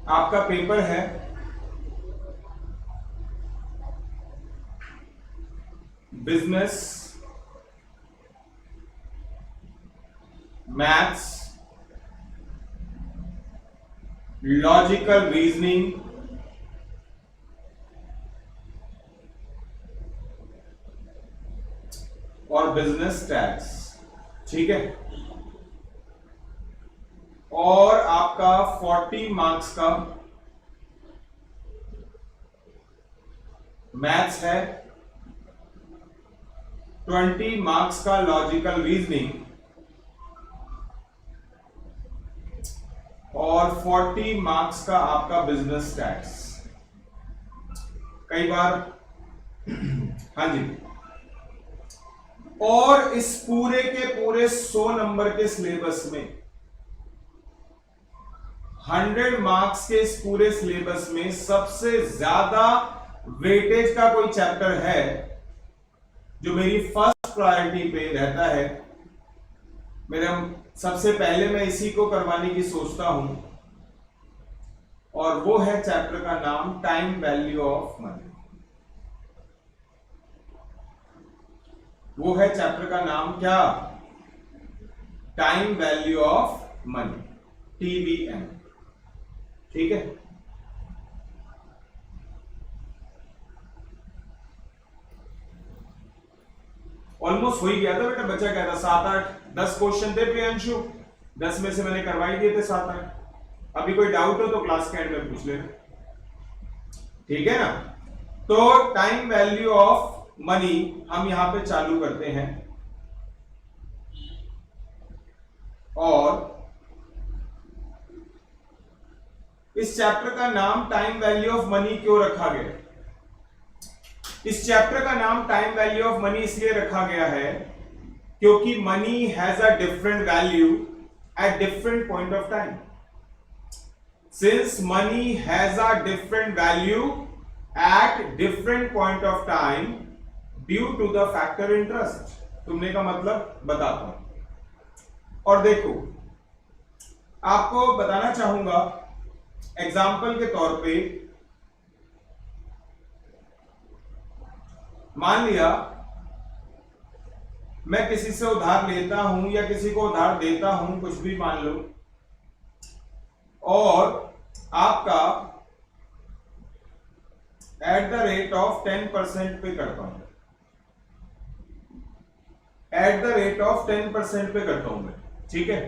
आपका पेपर है business maths logical reasoning और बिजनेस टैक्स, ठीक है। और आपका 40 मार्क्स का मैथ्स है, 20 मार्क्स का लॉजिकल रीजनिंग और 40 मार्क्स का आपका बिजनेस टैक्स। कई बार हाँ जी। और इस पूरे के पूरे 100 नंबर के सिलेबस में 100 मार्क्स के इस पूरे सिलेबस में सबसे ज्यादा वेटेज का कोई चैप्टर है जो मेरी फर्स्ट प्रायोरिटी पे रहता है, मेरा सबसे पहले मैं इसी को करवाने की सोचता हूं, और वो है चैप्टर का नाम टाइम वैल्यू ऑफ मनी। वो है चैप्टर का नाम क्या? Time value of money, TVM, ठीक है। ऑलमोस्ट हो ही गया था बेटा, बचा क्या था? 7, 8, 10 क्वेश्चन थे प्रियांशु, 10 में से मैंने करवाई दिए थे 7, 8। अभी कोई डाउट हो तो क्लास के एंड में पूछ लेना, ठीक है ना। तो टाइम वैल्यू ऑफ मनी हम यहां पे चालू करते हैं, और इस चैप्टर का नाम टाइम वैल्यू ऑफ मनी क्यों रखा गया? इस चैप्टर का नाम टाइम वैल्यू ऑफ मनी इसलिए रखा गया है क्योंकि money has a different value at different point of time. Since money has a different value at different point of time due to the factor interest. तुमने का मतलब बताता हूं, और देखो आपको बताना चाहूंगा एग्जाम्पल के तौर पे, मान लिया मैं किसी से उधार लेता हूं या किसी को उधार देता हूं, कुछ भी मान लो, और आपका एट द रेट ऑफ 10% पे करता हूं, एट द रेट ऑफ 10% पे करता हूं मैं, ठीक है।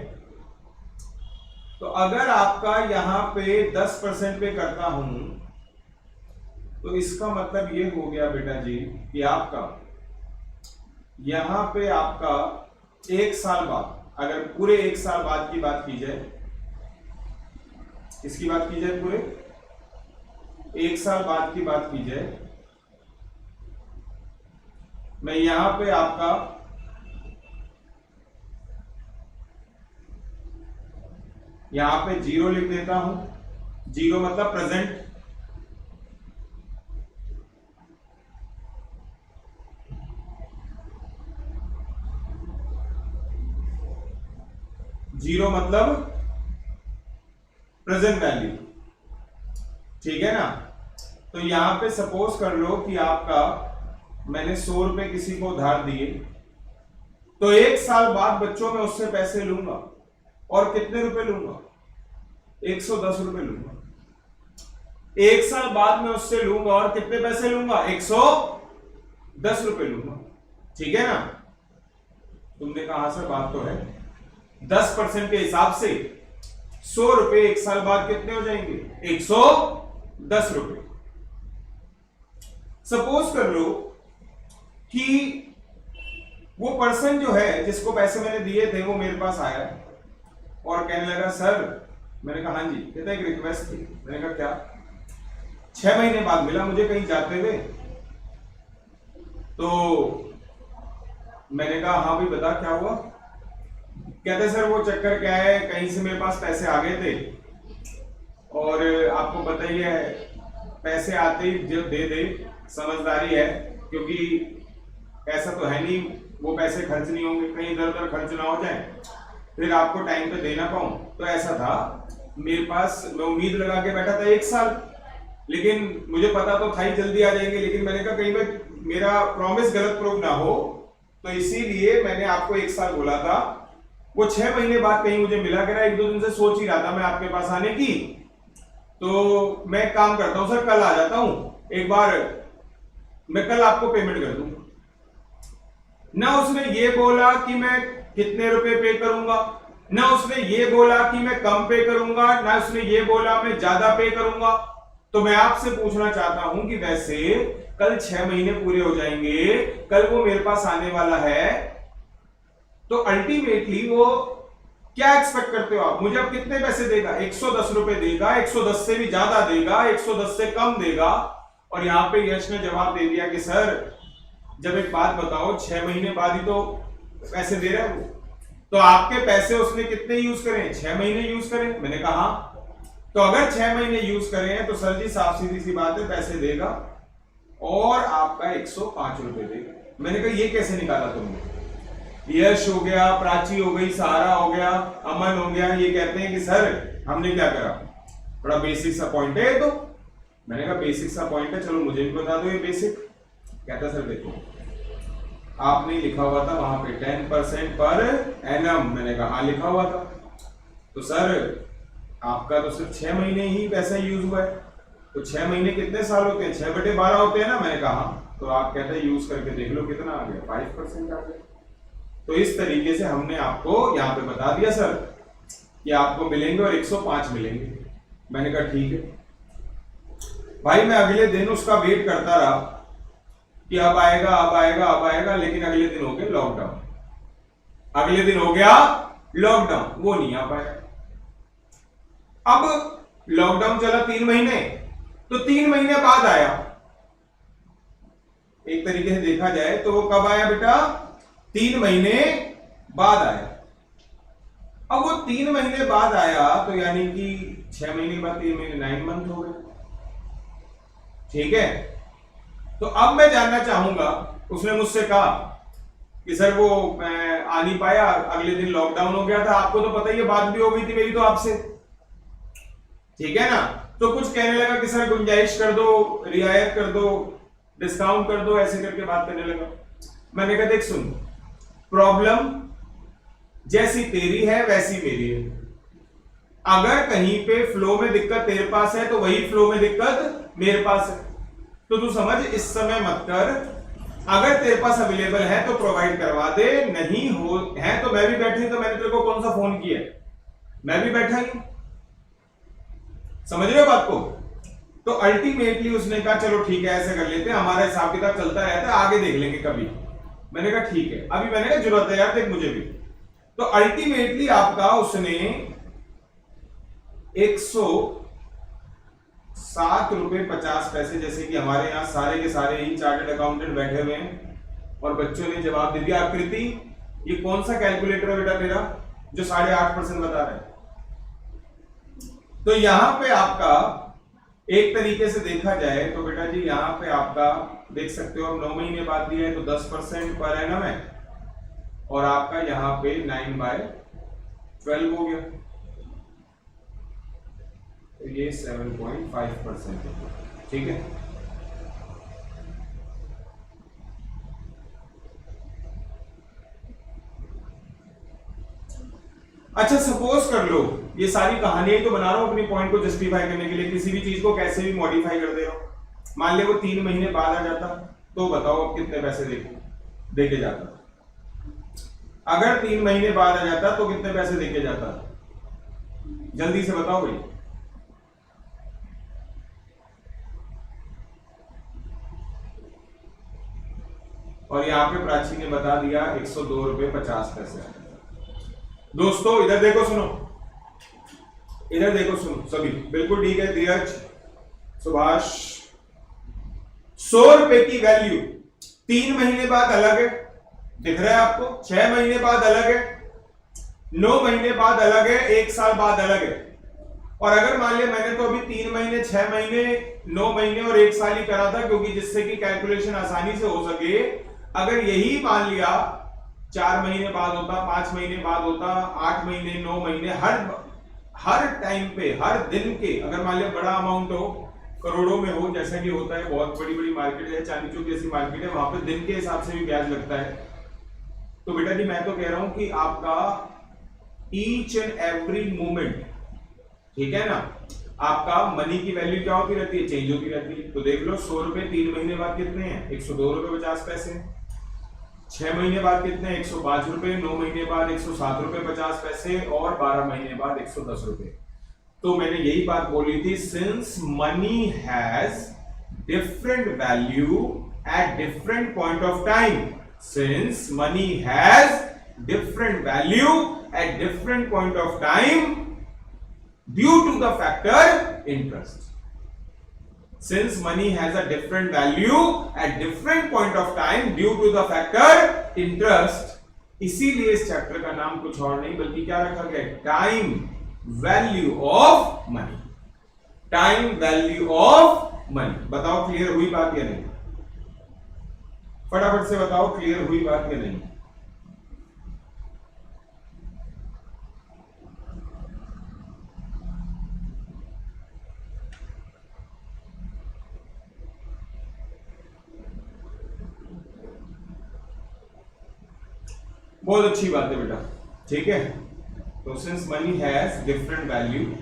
तो अगर आपका यहां पे 10% पे करता हूं तो इसका मतलब ये हो गया बेटा जी कि आपका यहां पे आपका 1 साल बाद, अगर पूरे 1 साल बाद की बात की जाए, किसकी बात की जाए? पूरे 1 साल बाद की बात की जाए, मैं यहां पे आपका यहां पे 0 लिख देता हूं। 0 मतलब प्रेजेंट, जीरो मतलब प्रेजेंट वैल्यू, ठीक है ना। तो यहां पे सपोज कर लो कि आपका मैंने 100 रुपए किसी को उधार दिए, तो 1 साल बाद बच्चों में उससे पैसे लूंगा, और कितने रुपए लूंगा? 110 रुपए लूंगा। 1 साल बाद में उससे लूंगा और कितने पैसे लूंगा? 110 रुपए लूंगा, ठीक है ना। तुमने कहा सर बात तो है, 10% के हिसाब से 100 रुपए 1 साल बाद कितने हो जाएंगे? 110 रुपए। सपोज कर लो कि वो पर्सन जो है जिसको पैसे मैंने दिए थे वो मेरे पास आया और कहने लगा सर, मैंने कहा हाँ जी, कहता एक रिक्वेस्ट थी। मैंने कहा क्या? 6 महीने बाद मिला मुझे कहीं जाते हुए, तो मैंने कहा हाँ भाई बता क्या हुआ? कहते सर वो चक्कर क्या है, कहीं से मेरे पास पैसे आ गए थे, और आपको पता ही है पैसे आते ही जो दे दे, समझदारी है, क्योंकि ऐसा तो है नहीं वो पैसे खर्च नहीं होंगे, कहीं इधर उधर खर्च ना हो जाए, फिर आपको टाइम पे देना पाऊं, तो ऐसा था। मेरे पास, मैं उम्मीद लगा के बैठा था 1 साल, लेकिन मुझे पता तो था ही जल्दी आ जाएंगे, लेकिन मैंने कहा कहीं मेरा प्रॉमिस गलत प्रूव ना हो, तो इसीलिए मैंने आपको 1 साल बोला था। वो 6 महीने बाद कहीं मुझे मिला करा, 1-2 दिन से सोच ही रहा था मैं आपके पास आने की, तो मैं काम करता हूं सर, कल आ जाता हूं, एक बार मैं कल आपको पेमेंट कर दूंगा। ना उसने ये बोला कि मैं कितने रुपए पे करूंगा, ना उसने ये बोला कि मैं कम पे करूंगा, ना उसने ये बोला मैं ज्यादा पे करूंगा। तो मैं आपसे पूछना चाहता हूं कि वैसे कल 6 महीने पूरे हो जाएंगे, कल वो मेरे पास आने वाला है, तो अल्टीमेटली वो क्या एक्सपेक्ट करते हो आप? मुझे अब कितने पैसे देगा? 110 रुपए देगा, 110 से भी ज्यादा देगा, 110 से कम देगा। और यहां पे यश ने जवाब दे दिया कि सर जब एक बात बताओ, 6 महीने बाद ही तो पैसे दे रहे हो, तो आपके पैसे उसने कितने यूज करें? 6 महीने यूज करें। मैंने कहा तो अगर 6 महीने यूज करें तो सर जी साफ सीधी सी बात है, पैसे देगा और आपका 105 रुपए देगा। मैंने कहा ये कैसे निकाला तुमने? यश हो गया, प्राची हो गई, सहारा हो गया, अमन हो गया, ये कहते हैं कि सर हमने क्या करा, बड़ा बेसिक सा पॉइंट है तो। मैंने कहा बेसिक सा पॉइंट है, चलो मुझे भी बता दो ये बेसिक। कहता सर देखो आपने लिखा हुआ था वहां पे 10% पर एनम। मैंने कहा हाँ लिखा हुआ था। तो सर आपका तो सिर्फ 6 महीने ही पैसा यूज हुआ है, तो 6 महीने कितने साल होते हैं? 6/12 होते हैं ना। मैंने कहा तो आप कहते हैं यूज करके देख लो कितना आ गया, 5% आ गया। तो इस तरीके से हमने आपको यहाँ पे बता दिया सर कि आपको मिलेंगे और 105 मिलेंगे। मैंने कहा ठीक है भाई। मैं अगले दिन उसका वेट करता रहा कि अब आएगा अब आएगा अब आएगा, लेकिन अगले दिन हो गया लॉकडाउन, अगले दिन हो गया लॉकडाउन, वो नहीं आ पाया। अब लॉकडाउन चला 3 महीने, तो 3 महीने बाद आया। एक तरीके से देखा जाए तो वो कब आया बेटा? 3 महीने बाद आया। अब वो 3 महीने बाद आया तो यानी कि 6 महीने बाद 3 महीने 9 मंथ हो गए, ठीक है। तो अब मैं जानना चाहूंगा, उसने मुझसे कहा कि सर वो आ नहीं पाया, अगले दिन लॉकडाउन हो गया था, आपको तो पता ही है, बात भी हो गई थी मेरी तो आपसे, ठीक है ना। तो कुछ कहने लगा कि सर गुंजाइश कर दो, रियायत कर दो, डिस्काउंट कर दो, ऐसे करके बात करने लगा। मैंने कहा देख सुन, प्रॉब्लम जैसी तेरी है वैसी मेरी है। अगर कहीं पे फ्लो में दिक्कत तेरे पास है तो वही फ्लो में दिक्कत मेरे पास है। तो तू समझ, इस समय मत कर। अगर तेरे पास अवेलेबल है तो प्रोवाइड करवा दे, नहीं हो है तो मैं भी बैठी, तो मैंने तेरे को कौन सा फोन किया, मैं भी बैठा ही। समझ रहे हो बात को? तो अल्टीमेटली उसने कहा चलो ठीक है ऐसे कर लेते हैं, हमारा हिसाब किताब चलता रहता है, आगे देख लेंगे कभी। मैंने कहा ठीक है, अभी मैंने कहा जरूरत है यार देख मुझे भी। तो अल्टीमेटली आपका उसने 107 रुपए 50 पैसे, जैसे कि हमारे यहाँ सारे के सारे ही चार्टर्ड अकाउंटेंट बैठे हुए हैं और बच्चों ने जवाब दे दिया। आकृति ये कौन सा कैलकुलेटर है बेटा तेरा जो 8.5% बता रहा है? तो यहां पे आपका एक तरीके से देखा जाए तो बेटा जी यहां पे आपका देख सकते हो, 9 महीने बाद दिया है तो 10% पर एनम है, और आपका यहां पे 9/12 हो गया, तो ये 7.5% है, ठीक है। अच्छा सपोज कर लो, ये सारी कहानियां तो बना रहा हूं अपने पॉइंट को जस्टिफाई करने के लिए, किसी भी चीज को कैसे भी मॉडिफाई कर दे रहा हूं। मान लिया वो 3 महीने बाद आ जाता, तो बताओ अब कितने पैसे देके जाता? अगर 3 महीने बाद आ जाता तो कितने पैसे देके जाता? जल्दी से बताओ भाई। और यहां पे प्राची ने बता दिया 102 रुपए 50 पैसे। दोस्तों इधर देखो सुनो, इधर देखो सुनो सभी, बिल्कुल ठीक है। धीरज, सुभाष, 100 रुपए की वैल्यू 3 महीने बाद अलग है, दिख रहा है आपको? 6 महीने बाद अलग है, 9 महीने बाद अलग है, 1 साल बाद अलग है। और अगर मान लिया मैंने तो अभी 3 महीने, 6 महीने, 9 महीने और 1 साल ही करा था, क्योंकि जिससे कि कैलकुलेशन आसानी से हो सके। अगर यही मान लिया 4 महीने बाद होता, 5 महीने बाद होता, 8 महीने, 9 महीने, हर टाइम पे, हर दिन के, अगर मान लिया बड़ा अमाउंट हो, करोड़ों में हो, जैसा कि होता है, बहुत बड़ी बड़ी मार्केट है, चांदी चौक जैसी मार्केट है, वहां पे दिन के हिसाब से भी ब्याज लगता है। तो बेटा जी मैं तो कह रहा हूं कि आपका ईच एंड एवरी मोमेंट, ठीक है ना, आपका मनी की वैल्यू क्या होती रहती है, चेंज होती रहती है। तो देख लो 100 रुपए 3 महीने बाद कितने हैं, 102 रुपए 50 पैसे। 6 महीने बाद कितने, 105 रुपए। 9 महीने बाद 107 रुपए 50 पैसे और 12 महीने बाद 110 रुपए। तो मैंने यही बात बोली थी, since money has different value at different point of time, since money has different value at different point of time due to the factor interest. Since money has a different value at different point of time due to the factor interest, इसीलिए इस chapter का नाम कुछ और नहीं बल्कि क्या रखा गया, time value of money. Time value of money. बताओ क्लियर हुई बात या नहीं, फटाफट से बताओ क्लियर हुई बात या नहीं। बहुत अच्छी बात है बेटा, ठीक है। तो since money has different value,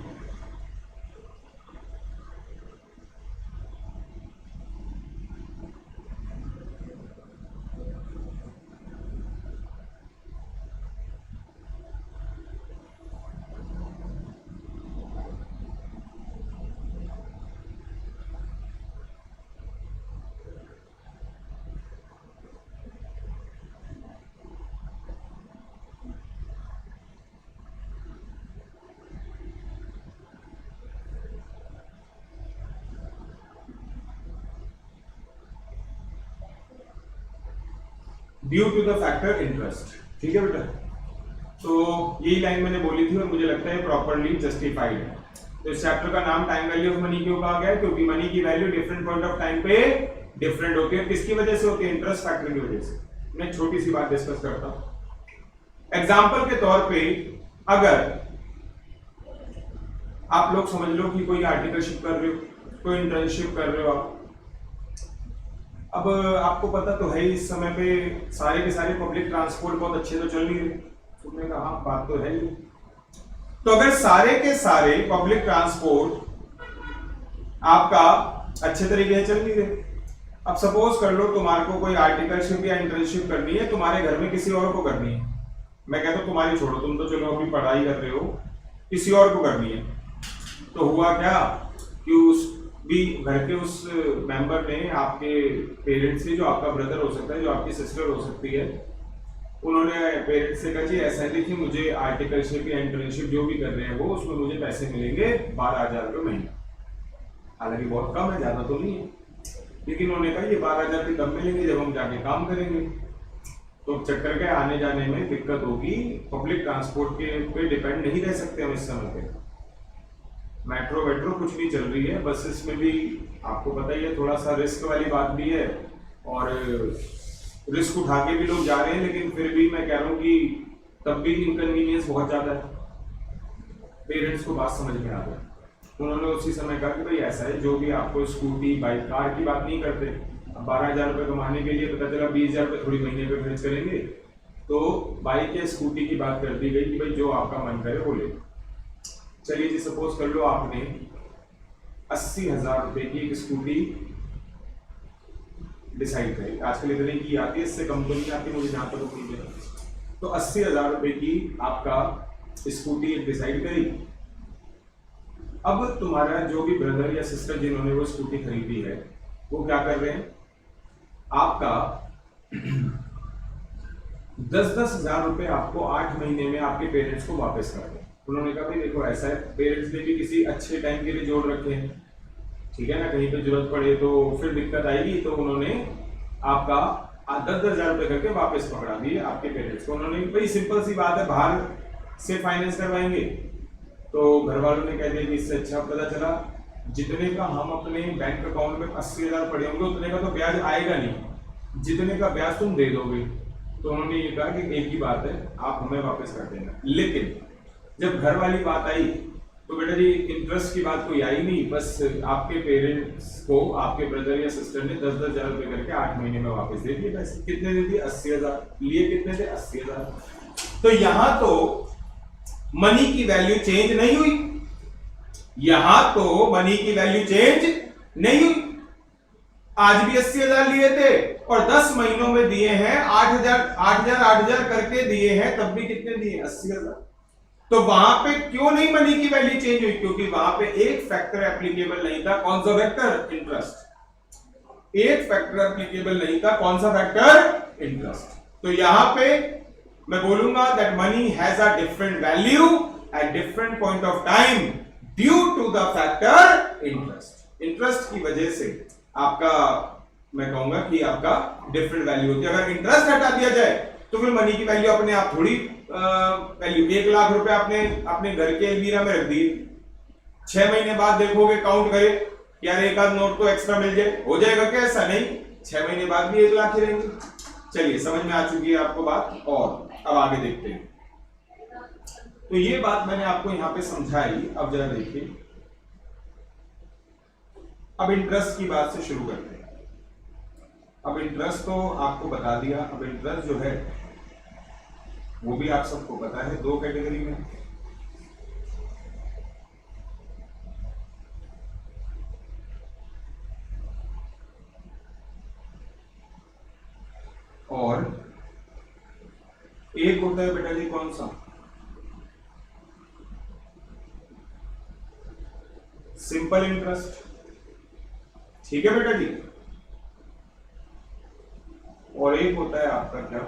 due to the factor interest, ठीक है बेटा। तो यही लाइन मैंने बोली थी और मुझे लगता है प्रॉपर्ली जस्टिफाइड है। तो इस चैप्टर का नाम टाइम वैल्यू ऑफ मनी क्यों कहा गया है, क्योंकि मनी की value different point of time पे डिफरेंट होती है। किसकी वजह से होती है, इंटरेस्ट फैक्टर की वजह से। मैं छोटी सी बात डिस्कस करता हूं। एग्जाम्पल के तौर पे अगर आप लोग समझ लो कि कोई आर्टिकलशिप कर रहे हो, कोई इंटर्नशिप कर रहे हो आप, अब आपको पता तो है इस समय पे सारे के सारे पब्लिक ट्रांसपोर्ट बहुत अच्छे तो चल नहीं रहे। तुमने कहा हाँ बात तो है ही। तो अगर सारे के सारे पब्लिक ट्रांसपोर्ट आपका अच्छे तरीके से चल नहीं रहे, अब सपोज कर लो तुम्हारे को कोई आर्टिकलशिप या इंटर्नशिप करनी है, तुम्हारे घर में किसी और को करनी है। मैं कहता हूं तुम्हारी छोड़ो, तुम तो चलो अभी पढ़ाई कर रहे हो, किसी और को करनी है। तो हुआ क्या कि उस भी घर के उस मेंबर ने आपके पेरेंट्स से, जो आपका ब्रदर हो सकता है, जो आपकी सिस्टर हो सकती है, उन्होंने पेरेंट्स से कहा जी ऐसा है कि मुझे आर्टिकलशिप या इंटर्नशिप जो भी कर रहे हैं वो, उसमें मुझे पैसे मिलेंगे 12,000 रुपये महीने। हालांकि बहुत कम है, ज्यादा तो नहीं है, लेकिन उन्होंने कहा ये 12,000 भी कम मिलेंगे जब हम जाके काम करेंगे। तो चक्कर के आने जाने में दिक्कत होगी, पब्लिक ट्रांसपोर्ट के पे डिपेंड नहीं रह सकते हम इस समय पे। मेट्रो वेट्रो कुछ नहीं चल रही है, बसेस में भी आपको पता ही है थोड़ा सा रिस्क वाली बात भी है, और रिस्क उठा के भी लोग जा रहे हैं, लेकिन फिर भी मैं कह रहा हूँ कि तब भी इनकन्वीनियंस बहुत ज्यादा है। पेरेंट्स को बात समझ में आ गई, उन्होंने उसी समय कहा कि भाई ऐसा है, जो भी आपको स्कूटी बाइक कार की बात नहीं करते, अब 12,000 रुपये कमाने के लिए पता चला 20,000 रुपये थोड़ी महीने पे खर्च करेंगे, तो बाइक या स्कूटी की बात कर दी गई कि भाई जो आपका मन करे वो ले। चलिए जी सपोज कर लो आपने 80,000 रुपए की एक स्कूटी डिसाइड करी, आजकल इतने की आती है, इससे कम तो नहीं आती मुझे जहां तक उम्मीद है। तो 80,000 रुपए की आपका स्कूटी डिसाइड करी। अब तुम्हारा जो भी ब्रदर या सिस्टर जिन्होंने वो स्कूटी खरीदी है, वो क्या कर रहे हैं, आपका 10,000 रुपए आपको 8 महीने में आपके पेरेंट्स को वापस कर दें। उन्होंने कहा भाई देखो ऐसा है, पेरेंट्स ने भी किसी अच्छे टाइम के लिए जोड़ रखे हैं, ठीक है ना, कहीं पे जरूरत पड़े तो फिर दिक्कत आएगी, तो उन्होंने आपका 10,000 रुपए करके वापस पकड़ा दिए आपके पेरेंट्स को। उन्होंने भाई सिंपल सी बात है, बाहर से फाइनेंस करवाएंगे, तो घर वालों ने कह दिया कि इससे अच्छा पता चला जितने का हम अपने बैंक अकाउंट में 80,000 पड़े होंगे उतने का तो ब्याज आएगा नहीं, जितने का ब्याज तुम दे दोगे। तो उन्होंने ये कहा कि एक ही बात है, आप हमें वापस कर देना। लेकिन जब घर वाली बात आई तो बेटा जी इंटरेस्ट की बात कोई आई नहीं, बस आपके पेरेंट्स को आपके ब्रदर या सिस्टर ने 10-10 हजार रुपए करके 8 महीने में वापस दे दिए पैसे। कितने दे दिए? 80,000। लिए कितने थे? 80,000। तो यहां तो मनी की वैल्यू चेंज नहीं हुई, यहां तो मनी की वैल्यू चेंज नहीं हुई। आज भी 80,000 लिए थे और 10 महीनों में दिए हैं 8,000 करके दिए हैं, तब भी कितने दिए? 80,000। तो वहां पे क्यों नहीं मनी की वैल्यू चेंज हुई? क्योंकि वहां पे एक फैक्टर एप्लीकेबल नहीं था। कौन सा फैक्टर? इंटरेस्ट। एक फैक्टर एप्लीकेबल नहीं था। कौन सा फैक्टर? इंटरेस्ट। तो यहां पे मैं बोलूंगा that money has a different value at different point of time due to the factor interest. Interest की वजह से आपका, मैं कहूंगा कि आपका डिफरेंट वैल्यू होती है। अगर इंटरेस्ट हटा दिया जाए तो फिर मनी की वैल्यू अपने आप थोड़ी वैल्यू। 1 लाख रुपए आपने अपने घर के अलमीरा में रख दिए, 6 महीने बाद देखोगे, काउंट करे, यार एक आध नोट तो एक्स्ट्रा मिल जाए, हो जाएगा क्या? ऐसा नहीं, 6 महीने बाद भी 1 लाख ही रहेंगे। चलिए समझ में आ चुकी है आपको बात, और अब आगे देखते हैं। तो ये बात मैंने आपको यहां पे समझाई। अब जरा देखिए, अब इंटरेस्ट की बात से शुरू करते हैं। अब इंटरेस्ट तो आपको बता दिया। अब इंटरेस्ट जो है वो भी आप सबको पता है, 2 कैटेगरी में। और एक होता है बेटा जी कौन सा? Simple interest. ठीक है बेटा जी। और एक होता है आपका क्या?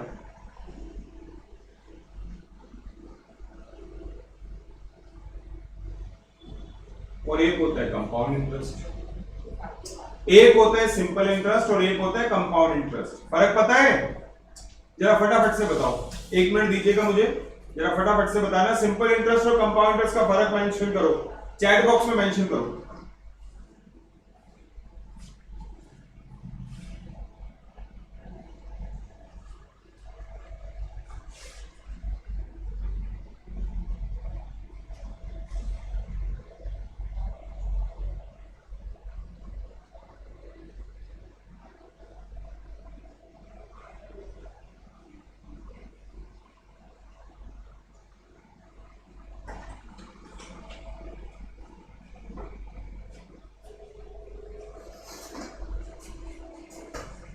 और एक होता है कंपाउंड इंटरेस्ट। एक होता है सिंपल इंटरेस्ट और एक होता है कंपाउंड इंटरेस्ट। फर्क पता है? जरा फटाफट से बताओ, 1 मिनट दीजिएगा मुझे, जरा फटाफट से बताना। सिंपल इंटरेस्ट और कंपाउंड इंटरेस्ट का फर्क मेंशन करो, चैट बॉक्स में मेंशन करो।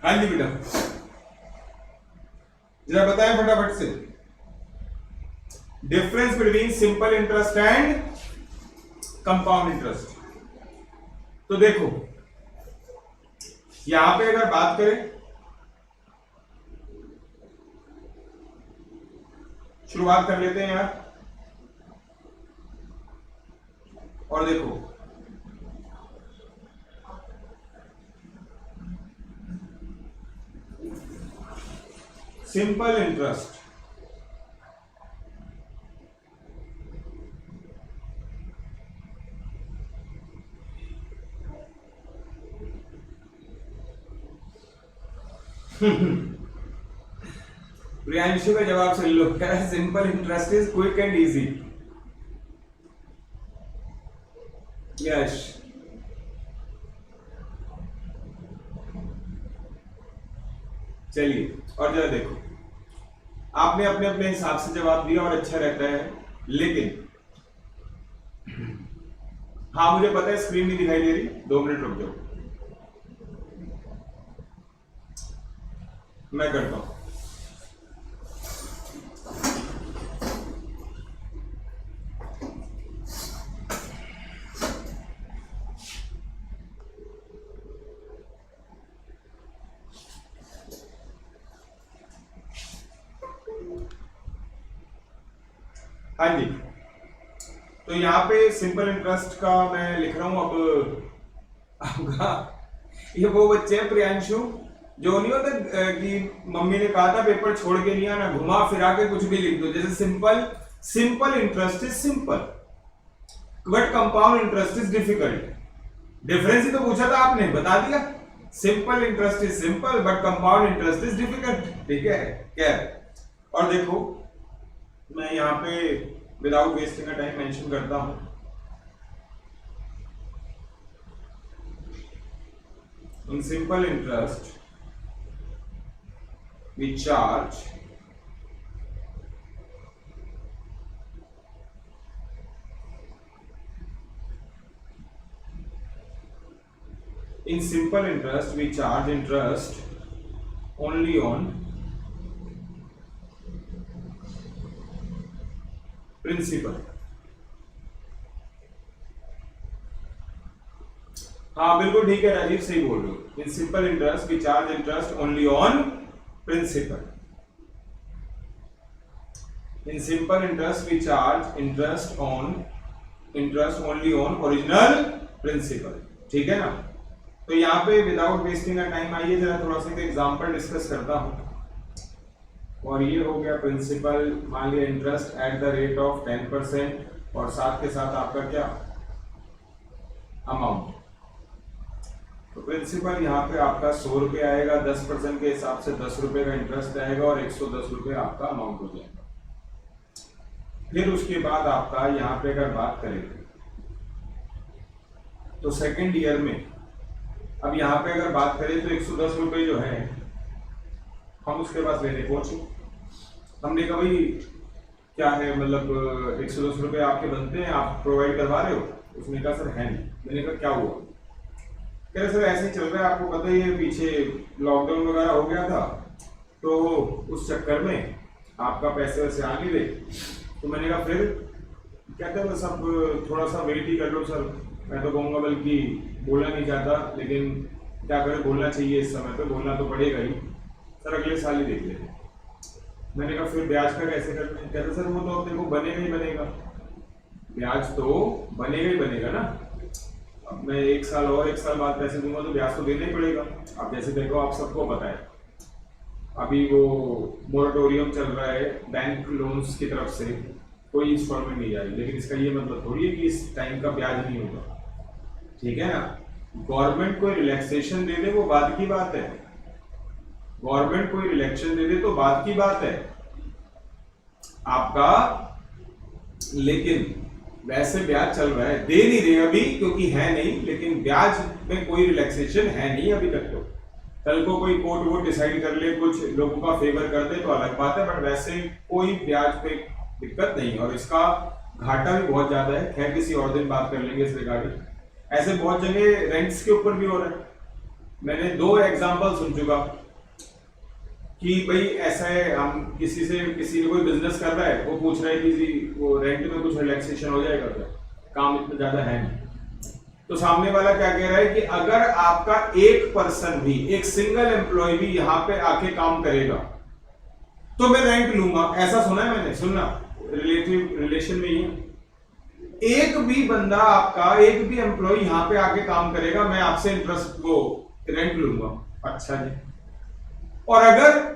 हाँ जी बेटा, जरा बताएं फटाफट से, difference between simple interest and compound interest. तो देखो यहां पे अगर बात करें, शुरुआत कर लेते हैं यार। और देखो सिंपल इंटरेस्ट प्रियांशु का जवाब सुन लो, कह रहा है simple interest is quick and easy. Yes, चलिए और जरा देखो, आपने अपने अपने हिसाब से जवाब दिया और अच्छा रहता है, लेकिन हाँ मुझे पता है स्क्रीन नहीं दिखाई दे रही, 2 मिनट रुक जाओ, मैं करता हूं। हाँ जी, तो यहाँ पे सिंपल इंटरेस्ट का मैं लिख रहा हूं। अब आपका ये वो बच्चे हैं प्रियांशु, जो नहीं होता कि मम्मी ने कहा था पेपर छोड़ के नहीं आना, घुमा फिरा के कुछ भी लिख दो। जैसे simple interest is simple but compound interest is difficult. Difference ही तो पूछा था आपने, बता दिया। Simple interest is simple but compound interest is difficult. ठीक है क्या? और देखो मैं यहाँ पे विदाउट वेस्टिंग का टाइम मेंशन करता हूं in simple interest we charge interest only on principal। हाँ बिल्कुल ठीक है राजीव, सही बोल रहे हो। In simple interest we charge interest only on principal. In simple interest we charge interest only on original principal. ठीक है ना। तो यहाँ पे विदाउट वेस्टिंग का टाइम आइए जरा थोड़ा सा एग्जांपल डिस्कस करता हूं। और ये हो गया प्रिंसिपल, मान लिया interest at the rate of 10% और साथ के साथ आपका क्या अमाउंट। तो प्रिंसिपल यहाँ पे आपका 100 रुपये आएगा, 10% के हिसाब से 10 रुपये का इंटरेस्ट आएगा और 110 रुपये आपका अमाउंट हो जाएगा। फिर उसके बाद आपका यहाँ पे अगर बात करें तो सेकेंड ईयर में, अब यहाँ पे अगर बात करें तो 110 रुपये जो है हम उसके पास लेने पहुंचे। हमने कहा भाई क्या है, मतलब 110 रुपये आपके बनते हैं, आप प्रोवाइड करवा रहे हो? उसने कहा सर है नहीं। मैंने कहा क्या हुआ? कह रहे सर ऐसे ही चल रहा है, आपको पता ही है पीछे लॉकडाउन वगैरह हो गया था तो उस चक्कर में आपका पैसे वैसे आ नहीं रहे। तो मैंने कहा फिर? कहते हैं बस अब थोड़ा सा वेट ही कर लो सर। मैं तो कहूँगा बल्कि बोलना नहीं चाहता, लेकिन क्या करें, बोलना चाहिए इस समय पे, बोलना तो पड़ेगा ही सर, अगले साल ही देख लेते। मैंने कहा फिर ब्याज का कैसे करते हैं? कहते सर वो तो अपने को बनेगा ही बनेगा, ब्याज तो बनेगा ही बनेगा ना। अब मैं एक साल बाद पैसे दूंगा तो ब्याज तो देना ही पड़ेगा। अब जैसे देखो आप सबको पता है अभी वो मोरेटोरियम चल रहा है बैंक लोन्स की तरफ से, कोई इंस्टॉलमेंट नहीं जा रही, लेकिन इसका ये मतलब थोड़ी है कि इस टाइम का ब्याज नहीं होगा। ठीक है ना। गवर्नमेंट कोई रिलैक्सेशन दे दे वो बात की बात है, गवर्नमेंट कोई रिलैक्सेशन दे दे तो बात की बात है आपका, लेकिन वैसे ब्याज चल रहा है, दे नहीं रहे अभी क्योंकि है नहीं, लेकिन ब्याज में कोई रिलैक्सेशन है नहीं अभी तक। तो कल को कोई कोर्ट वोट डिसाइड कर ले, कुछ लोगों का फेवर कर दे तो अलग बात है, बट वैसे कोई ब्याज पे दिक्कत नहीं। और इसका घाटा भी बहुत ज्यादा है, खैर किसी और दिन बात कर लेंगे इस रिगार्डिंग। ऐसे बहुत जगह रेंट्स के ऊपर भी हो रहा है। मैंने 2 एग्जांपल सुन चुका कि भाई ऐसा है, हम किसी ने कोई बिजनेस कर रहा है, वो पूछ रहा है कि वो रेंट में कुछ रिलैक्सेशन हो जाएगा क्या, काम इतना ज्यादा है नहीं। तो सामने वाला क्या कह रहा है कि अगर आपका एक पर्सन भी, एक सिंगल एम्प्लॉय भी यहाँ पे आके काम करेगा तो मैं रेंट लूंगा। ऐसा सुना है मैंने, सुनना रिलेशन में ही, एक भी बंदा आपका, एक भी एम्प्लॉय यहाँ पे आके काम करेगा, मैं आपसे इंटरेस्ट वो रेंट लूंगा। अच्छा जी। और अगर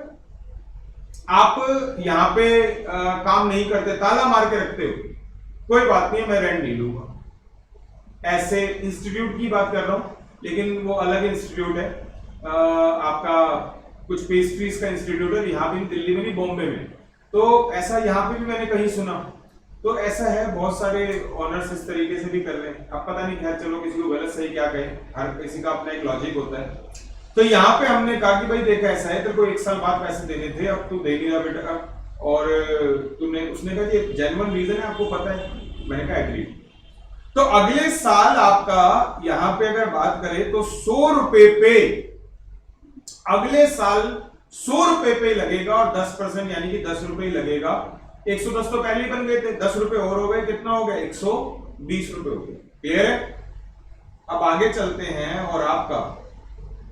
आप यहाँ पे काम नहीं करते, ताला मार के रखते हो, कोई बात नहीं, मैं रेंट नहीं लूंगा। ऐसे इंस्टीट्यूट की बात कर रहा हूं, लेकिन वो अलग इंस्टीट्यूट है आपका, कुछ पेस्ट्रीज का इंस्टीट्यूट है, यहाँ भी दिल्ली में नहीं, बॉम्बे में। तो ऐसा यहाँ पे भी मैंने कहीं सुना। तो ऐसा है, बहुत सारे ऑनर्स इस तरीके से भी कर रहे हैं। अब पता नहीं, खैर चलो किसी को गलत सही क्या कहे, हर किसी का अपना एक लॉजिक होता है। तो यहाँ पे हमने कहा कि भाई देखा ऐसा है, तेरे को 1 साल बाद पैसे देने थे, अब तू दे नहीं रहा बेटा, और तुमने, उसने कहा ये जेन्युइन रीजन है, आपको पता है। मैंने कहा एग्री। तो अगले साल आपका यहां पे अगर बात करें तो 100 रुपए पे, अगले साल 100 रुपए पे लगेगा और 10% यानी कि 10 रुपए लगेगा। 110 तो पहले ही बन गए थे, 10 रुपए और हो गए, कितना हो गया? 120 रुपए हो गए। क्लियर है? अब आगे चलते हैं और आपका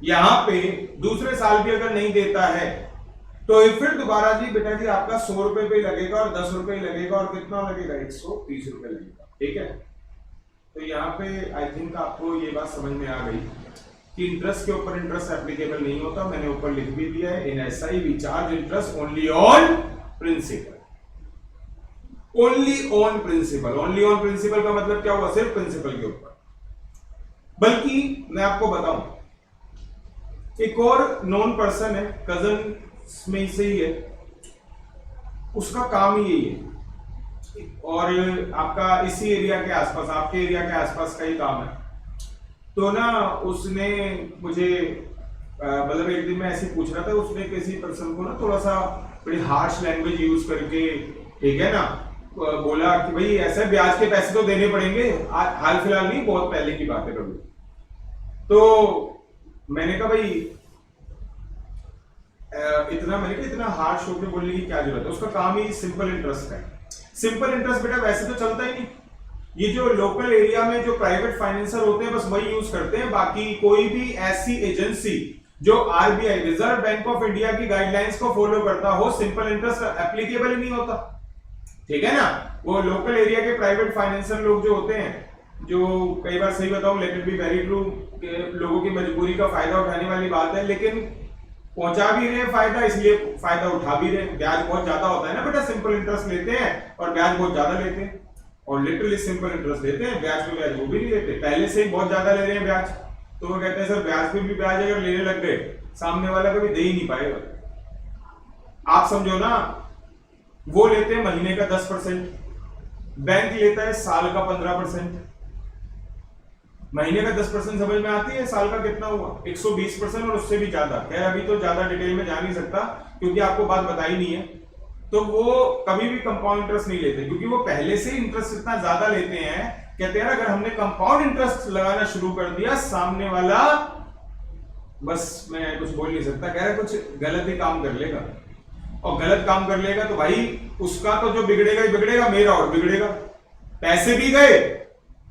यहां पे दूसरे साल भी अगर नहीं देता है तो फिर दोबारा जी बेटा जी आपका 100 रुपए पे लगेगा और 10 रुपए लगेगा और कितना लगेगा? 130 रुपए लगेगा। ठीक है। तो यहाँ पे आई थिंक आपको ये बात समझ में आ गई कि इंटरेस्ट के ऊपर इंटरेस्ट एप्लीकेबल नहीं होता। मैंने ऊपर लिख भी दिया है, in SI we charge interest only on principal. Only on principal. Only on principal का मतलब क्या हुआ? सिर्फ प्रिंसिपल के ऊपर। बल्कि मैं आपको बताऊं, एक और नॉन पर्सन है, कजन में से ही है, उसका काम ही यही है और आपका इसी एरिया के आसपास, आपके एरिया के आसपास का ही काम है। तो ना उसने मुझे मतलब एक दिन मैं ऐसे पूछ रहा था, उसने किसी पर्सन को ना थोड़ा सा बड़ी हार्श लैंग्वेज यूज करके, ठीक है ना, बोला कि भाई ऐसा ब्याज के पैसे तो देने पड़ेंगे, हाल फिलहाल नहीं, बहुत पहले की बात है कभी। तो मैंने कहा भाई इतना हार्श होकर बोलने की क्या जरूरत है, उसका काम ही सिंपल इंटरेस्ट है। सिंपल इंटरेस्ट बेटा वैसे तो चलता ही नहीं, ये जो लोकल एरिया में जो प्राइवेट फाइनेंसर होते हैं बस वही यूज करते हैं, बाकी कोई भी ऐसी एजेंसी जो RBI reserve bank of India की गाइडलाइंस को फॉलो करता हो, सिंपल इंटरेस्ट एप्लीकेबल ही नहीं होता, ठीक है ना। वो लोकल एरिया के प्राइवेट फाइनेंसर लोग जो होते हैं, जो कई बार सही बताऊं let it be very true, लोगों की मजबूरी का फायदा उठाने वाली बात है, लेकिन पहुंचा भी रहे फायदा, इसलिए फायदा उठा भी रहे। ब्याज बहुत ज्यादा होता है ना बेटा, सिंपल इंटरेस्ट लेते हैं और ब्याज बहुत ज्यादा लेते हैं, और लिटरली सिंपल इंटरेस्ट देते हैं, ब्याज पे ब्याज वो भी नहीं देते, पहले से ही बहुत ज्यादा ले रहे हैं ब्याज, तो वो कहते हैं सर ब्याज पे भी ब्याज अगर लेने लग गए सामने वाला कभी दे ही नहीं पाएगा। आप समझो ना, वो लेते हैं महीने का 10%, बैंक लेता है साल का 15%, महीने का 10% समझ में आती है, साल का कितना हुआ 120% और उससे भी ज्यादा। खैर अभी तो ज्यादा डिटेल में जा नहीं सकता क्योंकि आपको बात बताई नहीं है। तो वो कभी भी कंपाउंड इंटरेस्ट नहीं लेते क्योंकि वो पहले से इंटरेस्ट इतना ज्यादा लेते हैं, कहते हैं अगर हमने कंपाउंड इंटरेस्ट लगाना शुरू कर दिया सामने वाला, बस मैं कुछ बोल नहीं सकता, कह रहा कुछ गलत ही काम कर लेगा, और गलत काम कर लेगा तो भाई उसका तो जो बिगड़ेगा ही बिगड़ेगा, मेरा और बिगड़ेगा, पैसे भी गए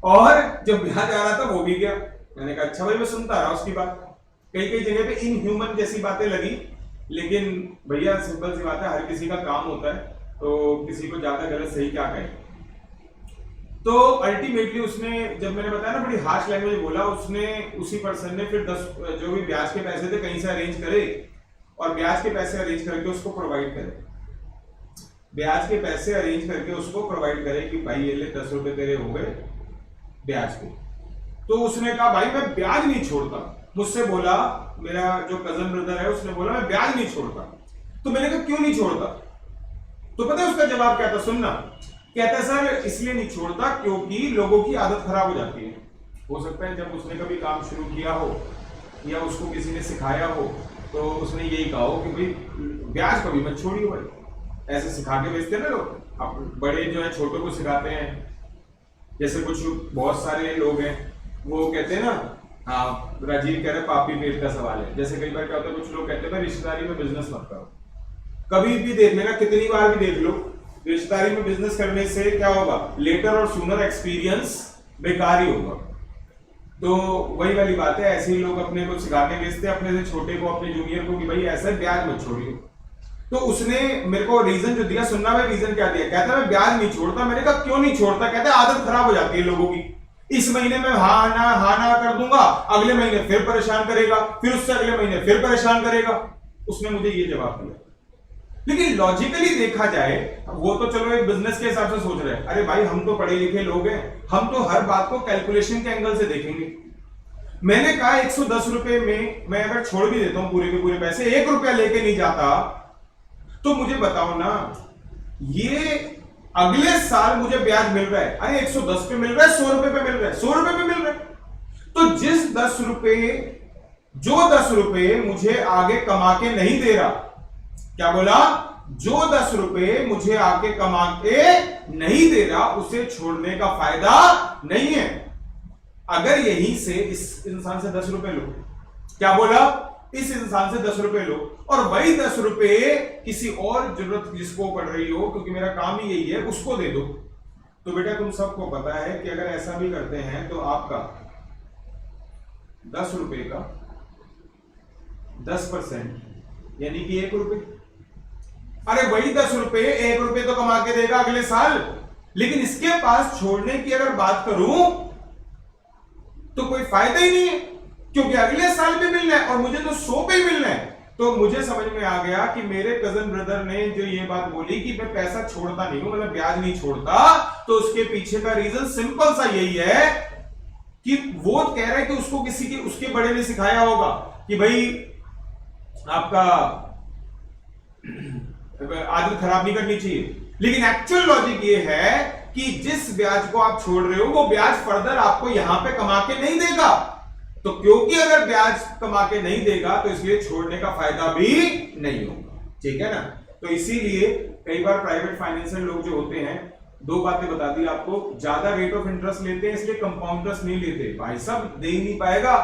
और जब ब्याज आ रहा था वो भी गया। मैंने कहा अच्छा भाई, मैं सुनता रहा उसकी बात, कई कई जगह पे इनह्यूमन जैसी बातें लगी, लेकिन भैया सिंपल सी बात है, हर किसी का काम होता है, तो किसी को ज्यादा गलत सही क्या कहे। तो अल्टीमेटली उसने, जब मैंने बताया ना बड़ी हार्श लैंग्वेज बोला, उसने उसी पर्सन ने फिर 10 जो भी ब्याज के पैसे थे कहीं से अरेंज करे और ब्याज के पैसे अरेंज करके उसको प्रोवाइड करे, ब्याज के पैसे अरेंज करके उसको प्रोवाइड करे कि भाई ये ले 10 रुपए तेरे हो गए ब्याज पे। तो उसने कहा भाई मैं ब्याज नहीं छोड़ता, मुझसे बोला, मेरा जो कजन ब्रदर है उसने बोला मैं ब्याज नहीं छोड़ता। तो मैंने कहा क्यों नहीं छोड़ता, तो पता है उसका जवाब क्या था, सुनना, कहता है सर इसलिए नहीं छोड़ता क्योंकि लोगों की आदत खराब हो जाती है। हो सकता है जब उसने कभी काम शुरू किया हो या उसको किसी ने सिखाया हो तो उसने यही कहा हो कि भाई ब्याज कभी मत छोड़िए भाई, ऐसे सिखा के बेचते ना लोग, अब बड़े जो है छोटों को सिखाते हैं, जैसे कुछ बहुत सारे लोग हैं वो कहते हैं ना, हाँ राजीव कह रहे पापी पेट का सवाल है, जैसे कई बार क्या होता है कुछ लोग कहते हैं रिश्तेदारी में बिजनेस मत करो, कभी भी देख लेना, कितनी बार भी देख लो, रिश्तेदारी में बिजनेस करने से क्या होगा, लेटर और सूनर एक्सपीरियंस बेकार ही होगा। तो वही वाली बात है, ऐसे ही लोग अपने को सिखा के बेचते हैं, अपने से छोटे को, अपने जूनियर को कि भाई ऐसा ब्याज मत छोड़िए। तो उसने मेरे को रीजन जो दिया, सुनना मैं रीजन क्या दिया, कहता मैं ब्याज नहीं छोड़ता। मैंने कहा क्यों नहीं छोड़ता, कहता आदत खराब हो जाती है लोगों की, इस महीने में हाँ ना कर दूंगा, अगले महीने फिर परेशान करेगा, फिर उससे अगले महीने फिर परेशान करेगा। उसने मुझे ये जवाब दिया। लेकिन लॉजिकली देखा जाए, वो तो चलो एक बिजनेस के हिसाब से सोच रहे हैं, अरे भाई हम तो पढ़े लिखे लोग हैं, हम तो हर बात को कैलकुलेशन के एंगल से देखेंगे। मैंने कहा 110 रुपए में मैं अगर छोड़ भी देता हूं पूरे के पूरे पैसे, 1 रुपया लेके नहीं जाता, तो मुझे बताओ ना, ये अगले साल मुझे ब्याज मिल रहा है, अरे 110 पे मिल रहा है, 100 रुपए पे मिल रहा है, 100 रुपए पे मिल रहा है। तो जिस 10 रुपए, जो 10 रुपए मुझे आगे कमा के नहीं दे रहा, क्या बोला, जो 10 रुपए मुझे आगे कमा के नहीं दे रहा, उसे छोड़ने का फायदा नहीं है। अगर यहीं से इस इंसान से 10 रुपए लो, क्या बोला, इस इंसान से 10 रुपए लो और वही 10 रुपए किसी और जरूरत जिसको पड़ रही हो, क्योंकि मेरा काम ही यही है, उसको दे दो। तो बेटा तुम सबको पता है कि अगर ऐसा भी करते हैं तो आपका 10 रुपए का 10% यानी कि 1 रुपए, अरे वही 10 रुपए 1 रुपए तो कमा के देगा अगले साल। लेकिन इसके पास छोड़ने की अगर बात करूं तो कोई फायदा ही नहीं है, क्योंकि अगले साल भी मिलना है और मुझे तो 100 पे ही मिलना है। तो मुझे समझ में आ गया कि मेरे कजन ब्रदर ने जो ये बात बोली कि मैं पैसा छोड़ता नहीं हूं, मतलब ब्याज नहीं छोड़ता, तो उसके पीछे का रीजन सिंपल सा यही है कि वो कह रहा है कि उसको किसी के, उसके बड़े ने सिखाया होगा कि भाई आपका आदत खराब नहीं करनी चाहिए। लेकिन एक्चुअल लॉजिक ये है कि जिस ब्याज को आप छोड़ रहे हो वो ब्याज फर्दर आपको यहां पे कमा के नहीं देगा, तो क्योंकि अगर ब्याज कमा के नहीं देगा तो इसलिए छोड़ने का फायदा भी नहीं होगा, ठीक है ना। तो इसीलिए कई बार प्राइवेट फाइनेंशियल लोग जो होते हैं, दो बातें बता दी आपको, ज्यादा रेट ऑफ इंटरेस्ट लेते हैं इसलिए कंपाउंड इंटरेस्ट नहीं लेते, भाई साहब दे ही नहीं पाएगा,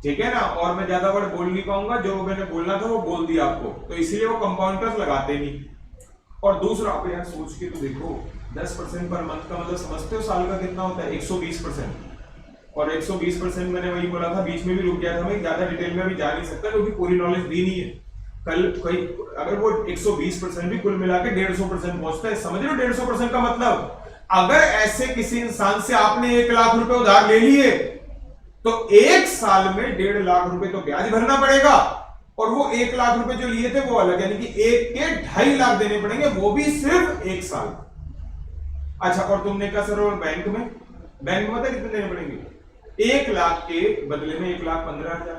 ठीक है ना। और मैं ज्यादा वर्ड बोल नहीं पाऊंगा, जो मैंने बोलना था वो बोल दिया आपको, तो इसीलिए वो कंपाउंड इंटरेस्ट लगाते नहीं। और दूसरा आप यार सोच के तो देखो, 10% पर मंथ का मतलब समझते हो साल का कितना होता है, 120%। और 120% मैंने वही बोला था, बीच में भी रुक गया था, मैं ज्यादा डिटेल में भी जा नहीं सकता क्योंकि पूरी नॉलेज दी नहीं है। कल कोई अगर वो 120% भी कुल मिला के 150% पहुंचता है, समझ लो 150% का मतलब, अगर ऐसे किसी इंसान से आपने 1 लाख रुपए उधार ले लिए तो 1 साल में 1.5 लाख रुपए तो ब्याज भरना पड़ेगा, और वो 1 लाख रुपए जो लिए थे वो अलग, यानी कि 1 के 2.5 लाख देने पड़ेंगे, वो भी सिर्फ 1 साल। अच्छा, और तुमने कहा सर और बैंक में पता कितने देने पड़ेंगे, 1 लाख के बदले में 1,15,000,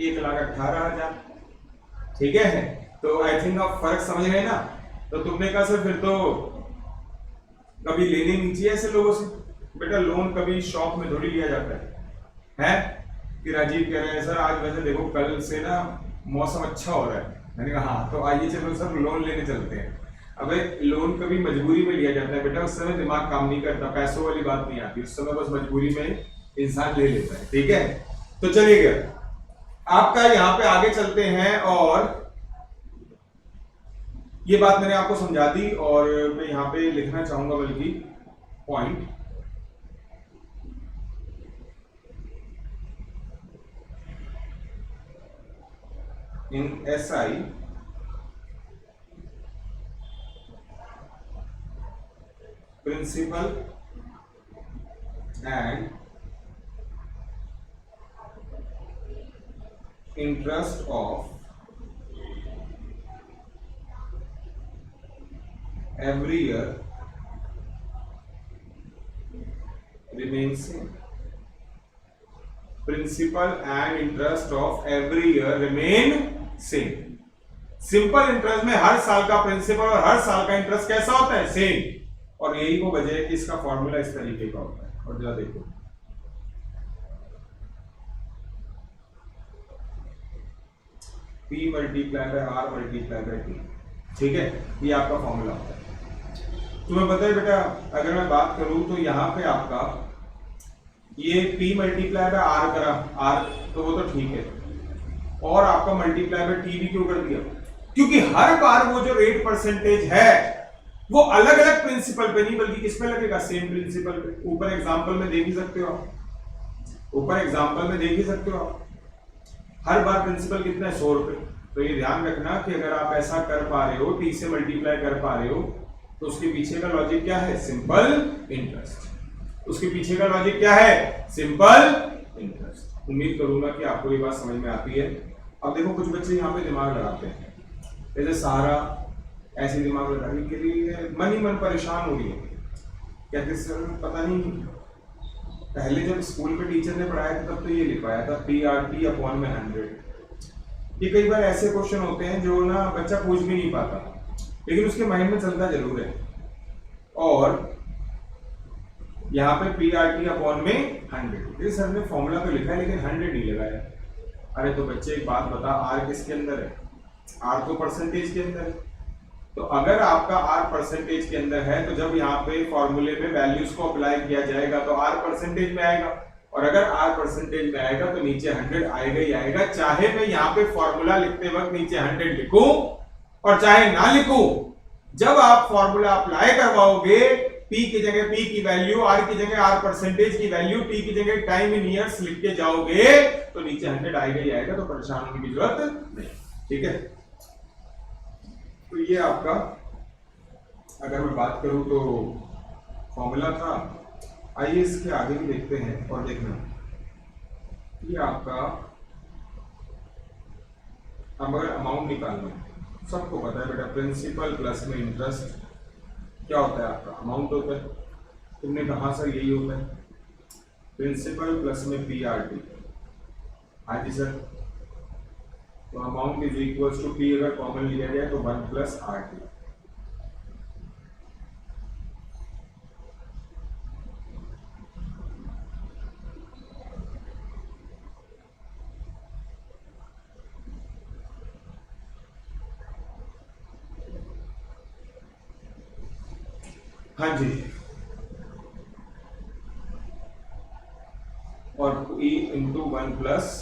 1,18,000, ठीक है। तो आई थिंक आप फर्क समझ गए ना। तो तुमने कहा सर फिर तो कभी लेने नहीं चाहिए ऐसे लोगों से, बेटा लोन कभी शॉप में थोड़ी लिया जाता है? कि राजीव कह रहे हैं सर आज वैसे देखो कल से ना मौसम अच्छा हो रहा है, मैंने कहा हाँ तो आइए चलो सर लोन लेने चलते हैं। अबे लोन कभी मजबूरी में लिया जाता है बेटा, उस समय दिमाग काम नहीं करता, पैसों वाली बात नहीं आती, उस समय बस मजबूरी में इंसान ले लेता है, ठीक है। तो चलिएगा आपका यहां पे आगे चलते हैं, और ये बात मैंने आपको समझा दी, और मैं यहां पे लिखना चाहूंगा बल्कि point, in SI principal and interest of every year remains same. Principal and interest of every year remain same. Simple interest में हर साल का प्रिंसिपल और हर साल का इंटरेस्ट कैसा होता है, सेम। और यही वो वजह है कि इसका फॉर्मूला इस तरीके का होता है। और जरा देखो, P multiply by R multiply by T, ठीक है, ये आपका फॉर्मूला होता है। तुम्हें पता है बेटा, अगर मैं बात करूं तो यहां पे आपका ये P मल्टीप्लाई बाय R करा, R तो वो तो ठीक है, और आपका मल्टीप्लाई बाय T भी क्यों कर दिया, क्योंकि हर बार वो जो रेट परसेंटेज है वो अलग अलग प्रिंसिपल पे नहीं बल्कि किस पे लगेगा, सेम प्रिंसिपल पे। ऊपर एग्जांपल में देख ही सकते हो आप, हर बार प्रिंसिपल कितना है, 100 रुपए। तो ये ध्यान रखना कि अगर आप ऐसा कर पा रहे हो, T से मल्टीप्लाई कर पा रहे हो, तो उसके पीछे का लॉजिक क्या है, सिंपल इंटरेस्ट। उसके पीछे का लॉजिक क्या है, सिंपल इंटरेस्ट। उम्मीद करूंगा कि आपको ये बात समझ में आती है। अब देखो कुछ बच्चे यहाँ पे दिमाग लगाते हैं, जैसे सारा ऐसे दिमाग लगाने के लिए मन ही मन परेशान हो रही है, कहते सर पता नहीं पहले जब स्कूल में टीचर ने पढ़ाया था तब तो ये लिखवाया था PRT अपॉन में 100। ये कई बार ऐसे क्वेश्चन होते हैं जो ना बच्चा पूछ भी नहीं पाता, लेकिन उसके माइंड में चलता जरूर है। और यहाँ पे PRT अपॉन में 100, सर ने फॉर्मूला तो लिखा है लेकिन 100 नहीं लगाया। अरे तो बच्चे एक बात बता, R किसके अंदर है, R तो परसेंटेज के अंदर है। तो अगर आपका R परसेंटेज के अंदर है तो जब यहाँ पे फॉर्मूले में वैल्यूज को अप्लाई किया जाएगा तो R परसेंटेज में आएगा, और अगर R परसेंटेज में आएगा तो नीचे 100 आएगा ही आएगा, चाहे मैं यहाँ पे फॉर्मूला लिखते वक्त नीचे 100 लिखूं और चाहे ना लिखूं। जब आप फॉर्मूला अप्लाई करवाओगे, P की जगह P की वैल्यू, R की जगह R परसेंटेज की वैल्यू, T की जगह टाइम इन ईयर्स लिख के जाओगे तो नीचे 100 आएगा ही आएगा, तो परेशान होने की जरूरत नहीं, ठीक है। तो ये आपका, अगर मैं बात करूं तो फॉर्मूला था। आइए इसके आगे भी देखते हैं और देखना, ये आपका अब अगर अमाउंट निकालना है, सबको पता है बेटा प्रिंसिपल प्लस में इंटरेस्ट क्या होता है, आपका अमाउंट होता है। तुमने कहा सर यही होता है, प्रिंसिपल प्लस में PRT। हाँ जी सर, तो amount is equals to P अगर कॉमन लिया जाए तो 1 प्लस RT। हाँ जी, और ई into 1 plus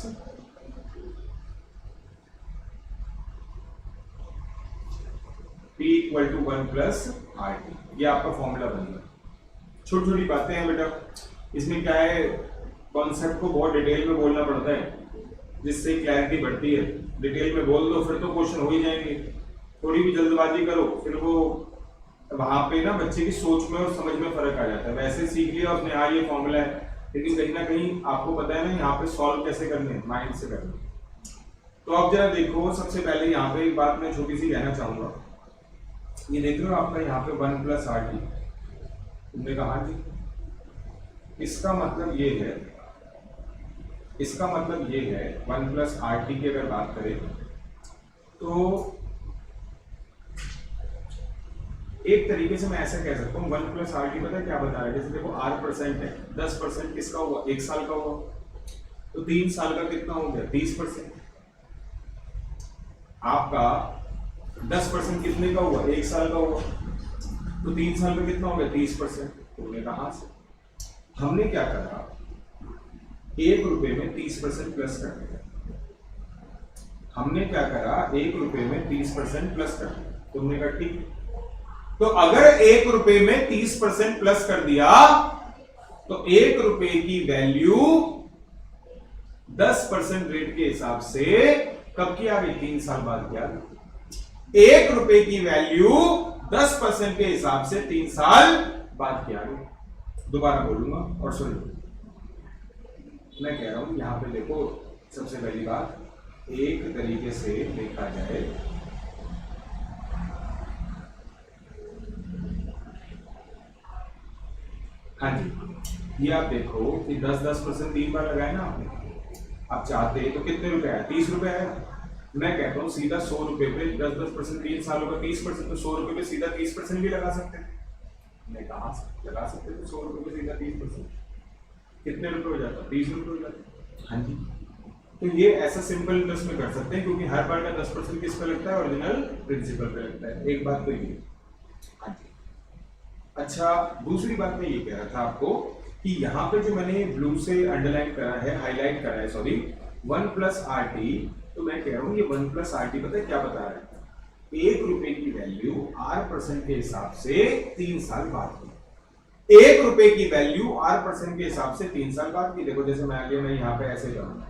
P equal to 1 plus R T, ये आपका फॉर्मूला बन गया। छोटी छोटी बातें हैं बेटा, इसमें क्या है, कॉन्सेप्ट को बहुत डिटेल में बोलना पड़ता है जिससे क्लैरिटी बढ़ती है। डिटेल में बोल दो फिर तो क्वेश्चन हो ही जाएंगे, थोड़ी भी जल्दबाजी करो फिर वो वहां पे ना बच्चे की सोच में और समझ में फर्क आ जाता है। वैसे सीख लिया आपने, हाँ ये फॉर्मूला है, लेकिन कहीं ना कहीं आपको पता है ना यहाँ पे सॉल्व कैसे करने हैं, माइंड से करने। तो अब जरा देखो, सबसे पहले यहाँ पे एक बात मैं छोटी सी कहना चाहूंगा, ये देख रहे हो आपका यहाँ पे 1 प्लस आर टी, तुमने कहा जी, इसका मतलब ये है, इसका मतलब ये है 1 प्लस आर टी की अगर बात करें तो एक तरीके से मैं ऐसा कह सकता हूँ 1 प्लस आर टी पता है क्या बता रहा है, जैसे देखो R% है, 10% किसका हुआ, 1 साल का हुआ, तो 3 साल का कितना हो गया, 30%। आपका 10% कितने का हुआ, 1 साल का हुआ, तो 3 साल का कितना हो गया, 30%। तुमने कहा से हमने क्या करा, 1 रुपए में 30% प्लस कर दिया। हमने क्या करा, 1 रुपए में 30% प्लस कर दिया। तुमने कहा ठीक, तो अगर 1 रुपए में 30% प्लस कर दिया तो 1 रुपए की वैल्यू 10% रेट के हिसाब से कब की आ गई, 3 साल बाद की आ गई। 1 रुपए की वैल्यू 10% के हिसाब से 3 साल बाद की आ गई। दोबारा बोलूंगा और सुन लो, मैं कह रहा हूं यहां पे देखो, सबसे पहली बात, एक तरीके से देखा जाए हाँ जी, ये आप देखो कि 10% 3 बार लगाए ना आपने, आप चाहते तो कितने रुपए आया, 30 रुपए आया। मैं कहता हूं सीधा 100 रुपए पे 10% 3 सालों का 30%, तो 100 रुपए पे सीधा 30% भी लगा सकते हैं। मैं कहा लगा सकते तो 100 रुपए पे सीधा 30%, कितने रुपए हो जाता, 30 रुपए हो जाता। हाँ जी, तो ये ऐसा सिंपल इंटरेस्ट में कर सकते हैं, क्योंकि हर बार का 10% किस पे लगता है, ओरिजिनल प्रिंसिपल पे लगता है। एक बात तो ये। हाँ जी, अच्छा दूसरी बात मैं ये कह रहा था आपको कि यहाँ पे जो मैंने ब्लू से अंडरलाइन करा है, हाईलाइट करा है, सॉरी, 1 प्लस आर टी, तो मैं कह रहा हूँ ये 1 प्लस आर टी पता है क्या बता रहा है, 1 रुपए की वैल्यू R% के हिसाब से 3 साल बाद की। 1 रुपए की वैल्यू R% के हिसाब से 3 साल बाद की। देखो जैसे मैं आगे मैं यहाँ पे ऐसे जाऊंगा,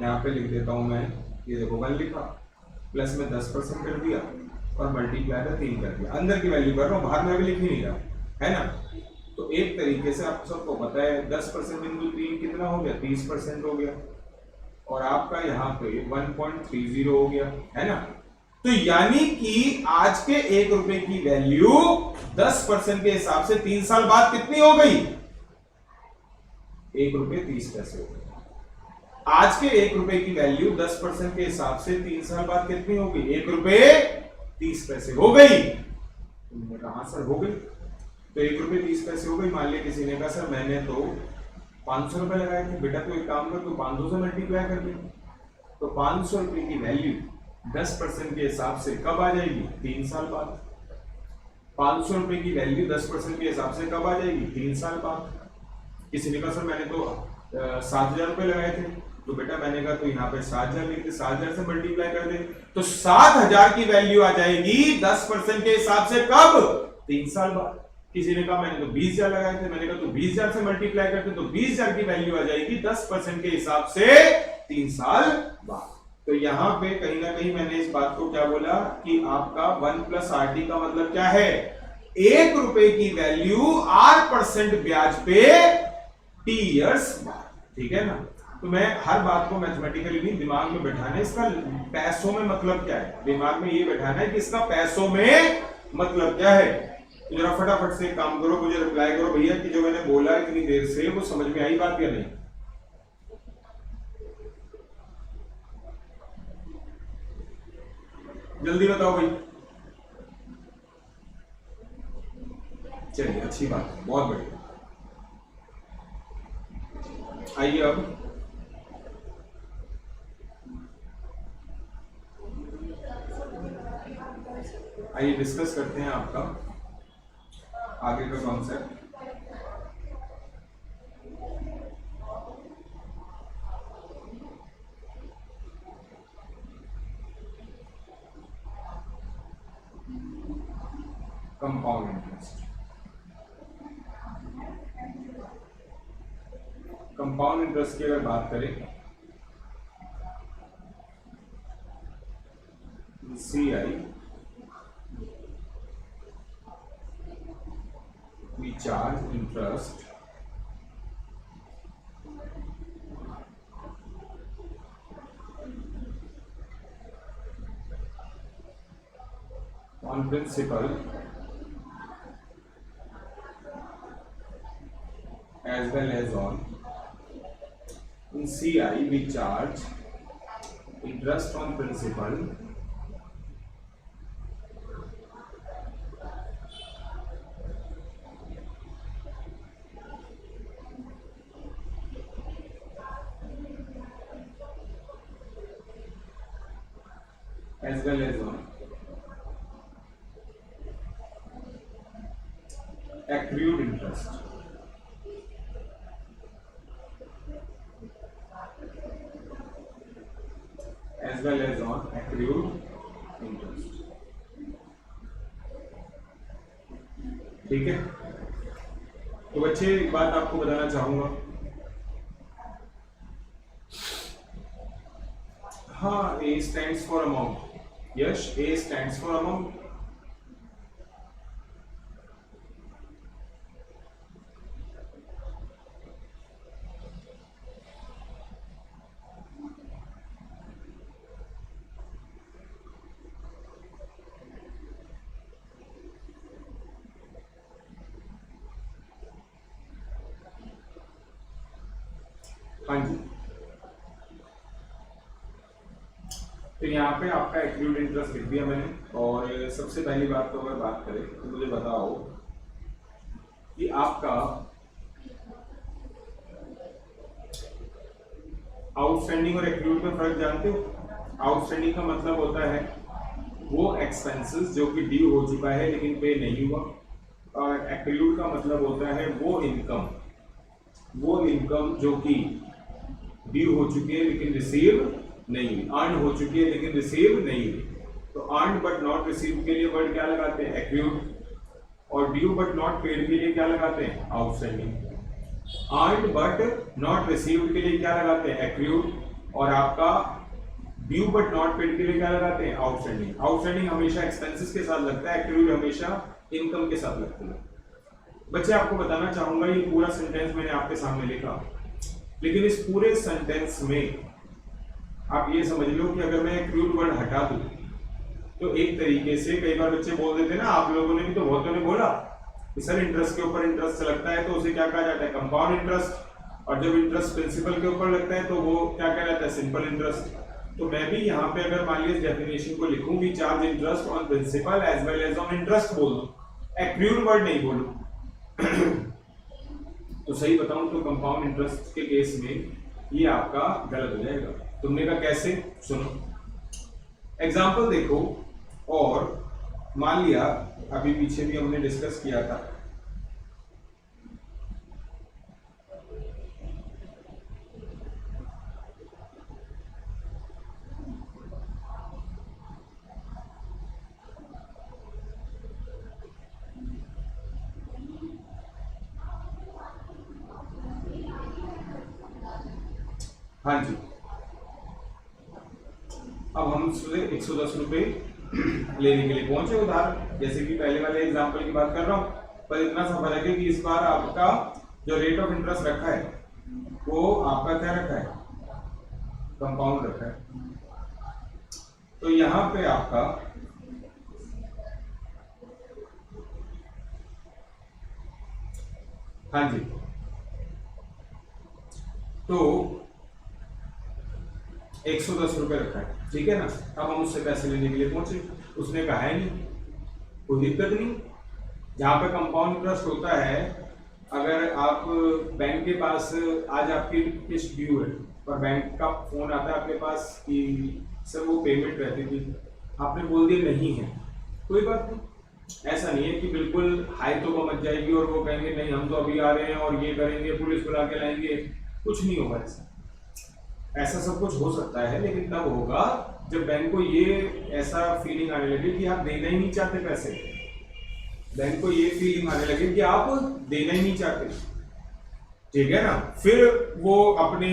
यहाँ पे लिख देता हूँ मैं, ये देखो 1 लिखा, प्लस में 10% कर दिया और मल्टीप्लाई में 3 कर दिया। अंदर की वैल्यू कर रहा हूँ, बाहर में भी लिख ही नहीं रहा है ना। तो एक तरीके से आप सबको पता है 10% बिंदु 3 कितना हो गया, 30% हो गया, और आपका यहाँ पे 1.30 हो गया, है ना। तो यानी कि आज के 1 रुपए की वैल्यू 10% के हिसाब से 3 साल बाद कितनी हो गई, 1 रुपए 30 पैसे हो गई। आज के 1 रुपए की वैल्यू 10% के हिसाब से 3 साल बाद कितनी हो गई, 1 रुपए 30 पैसे हो गई। तुमने कहा सर हो गई, तो 1 रुपए 30 पैसे हो गई। मान लिया किसी ने कहा सर मैंने तो 500 रुपए लगाए थे, बेटा तो एक काम कर, तो 500 से मल्टीप्लाई कर दे, तो 500 रुपए की वैल्यू 10% के हिसाब से कब आ जाएगी, 3 साल बाद। 500 रुपए की वैल्यू 10% के हिसाब से कब आ जाएगी, 3 साल बाद। किसी ने कहा सर मैंने तो 7,000 रुपए लगाए थे, तो बेटा मैंने कहा तो यहाँ पे 7,000 लिख दे, 7,000 से मल्टीप्लाई कर दे, तो 7,000 की वैल्यू आ जाएगी 10% के हिसाब से कब, 3 साल बाद। किसी ने कहा मैंने तो 20,000 लगाए थे, मैंने कहा तो 20,000 से मल्टीप्लाई करते तो 20,000 की वैल्यू आ जाएगी 10% के हिसाब से 3 साल बाद। तो यहाँ पे कहीं ना कहीं मैंने इस बात को क्या बोला कि आपका 1 प्लस आर टी का मतलब क्या है, 1 रुपए की वैल्यू R% ब्याज पे T इयर्स बाद, ठीक है ना। तो मैं हर बात को मैथमेटिकली नहीं दिमाग में बैठाना है, इसका पैसों में मतलब क्या है, दिमाग में ये बैठाना है कि इसका पैसों में मतलब क्या है। तो जरा फटाफट से काम करो, मुझे रिप्लाई करो भैया कि जो मैंने बोला इतनी देर से वो समझ में आई बात या नहीं। जल्दी बताओ भाई। चलिए अच्छी बात है, बहुत बढ़िया। आइए अब आइए डिस्कस करते हैं आपका आगे का concept. Compound interest. Compound interest की अगर बात करें, CI we charge interest on principal as well as on, in CI we charge interest on principal as well as on accrued interest. As well as on accrued interest. ठीक है, तो बच्चे एक बात आपको बताना चाहूंगा। हाँ, A stands for amount. Yash, A stands for amount. हाँ जी, तो यहाँ पे आपका एक्रूड इंटरेस्ट लिख दिया मैंने। और सबसे पहली बात तो अगर बात करें तो मुझे बताओ कि आपका आउटस्टैंडिंग और एक्रूड में फर्क जानते हो? आउटस्टैंडिंग का मतलब होता है वो एक्सपेंसेस जो कि ड्यू हो चुका है लेकिन पे नहीं हुआ, और एक्रूड का मतलब होता है वो इनकम जो कि ड्यू हो चुकी है लेकिन रिसीव नहीं हुई, अर्न हो चुकी है लेकिन रिसीव नहीं हुई। तो अर्न बट नॉट रिसीव के लिए वर्ड क्या लगाते हैं? एक्रूड। और ड्यू बट नॉट पेड के लिए क्या लगाते हैं? Outstanding. Earn but not received के लिए क्या लगाते हैं? एक्रूड। और आपका ड्यू बट नॉट पेड के लिए क्या लगाते हैं? आउटस्टैंडिंग। आउटस्टैंडिंग हमेशा एक्सपेंसेस के साथ लगता है, एक्रूड हमेशा इनकम के साथ लगता है। बच्चे आपको बताना चाहूंगा, ये पूरा सेंटेंस मैंने आपके सामने लिखा, लेकिन इस पूरे सेंटेंस में आप ये समझ लो कि अगर मैं एक्रूड वर्ड हटा दूं तो एक तरीके से कई बार बच्चे बोल देते हैं ना, आप लोगों ने भी तो बहुतों ने बोला कि सर इंटरेस्ट के ऊपर इंटरेस्ट लगता है तो उसे क्या कहा जाता है? Compound interest. और जब इंटरेस्ट प्रिंसिपल के ऊपर लगता है तो वो क्या कहा जाता है? Simple interest. तो मैं भी यहाँ पे अगर मान लीजिए डेफिनेशन को लिखूं, we charge interest on principal as well as on interest बोल दूं, एक्रूड वर्ड नहीं बोलूं तो सही बताऊं तो कंपाउंड इंटरेस्ट के केस में ये आपका गलत हो जाएगा। तुमने कहा कैसे? सुनो, एग्जाम्पल देखो। और मान लिया, अभी पीछे भी हमने डिस्कस किया था, हाँ जी, अब हम 110 रुपए लेने के लिए पहुंचे उधार, जैसे कि पहले वाले एग्जांपल की बात कर रहा हूं, पर इतना सा फर्क है कि इस बार आपका जो रेट ऑफ इंटरेस्ट रखा है वो आपका क्या रखा है? कंपाउंड रखा है। तो यहां पे आपका हाँ जी, तो 110 रुपए रखा है, ठीक है ना। अब हम उससे पैसे लेने के लिए पहुंचे, उसने कहा है नहीं, कोई दिक्कत नहीं। जहां पे कंपाउंड इंटरेस्ट होता है, अगर आप बैंक के पास आज आपकी किस्त ड्यू है और बैंक का फोन आता है आपके पास कि सर वो पेमेंट रहती थी, आपने बोल दिया नहीं है, कोई बात नहीं, ऐसा नहीं है कि बिल्कुल हाई तो वो मच जाएगी और वो कहेंगे नहीं हम तो अभी आ रहे हैं और ये करेंगे, पुलिस बुला के लाएंगे, कुछ नहीं होगा ऐसा। ऐसा सब कुछ हो सकता है, लेकिन तब होगा जब बैंक को ये ऐसा फीलिंग आने लगे कि आप देना ही नहीं चाहते पैसे। बैंक को ये फीलिंग आने लगे कि आप देना ही नहीं चाहते, ठीक है ना। फिर वो अपने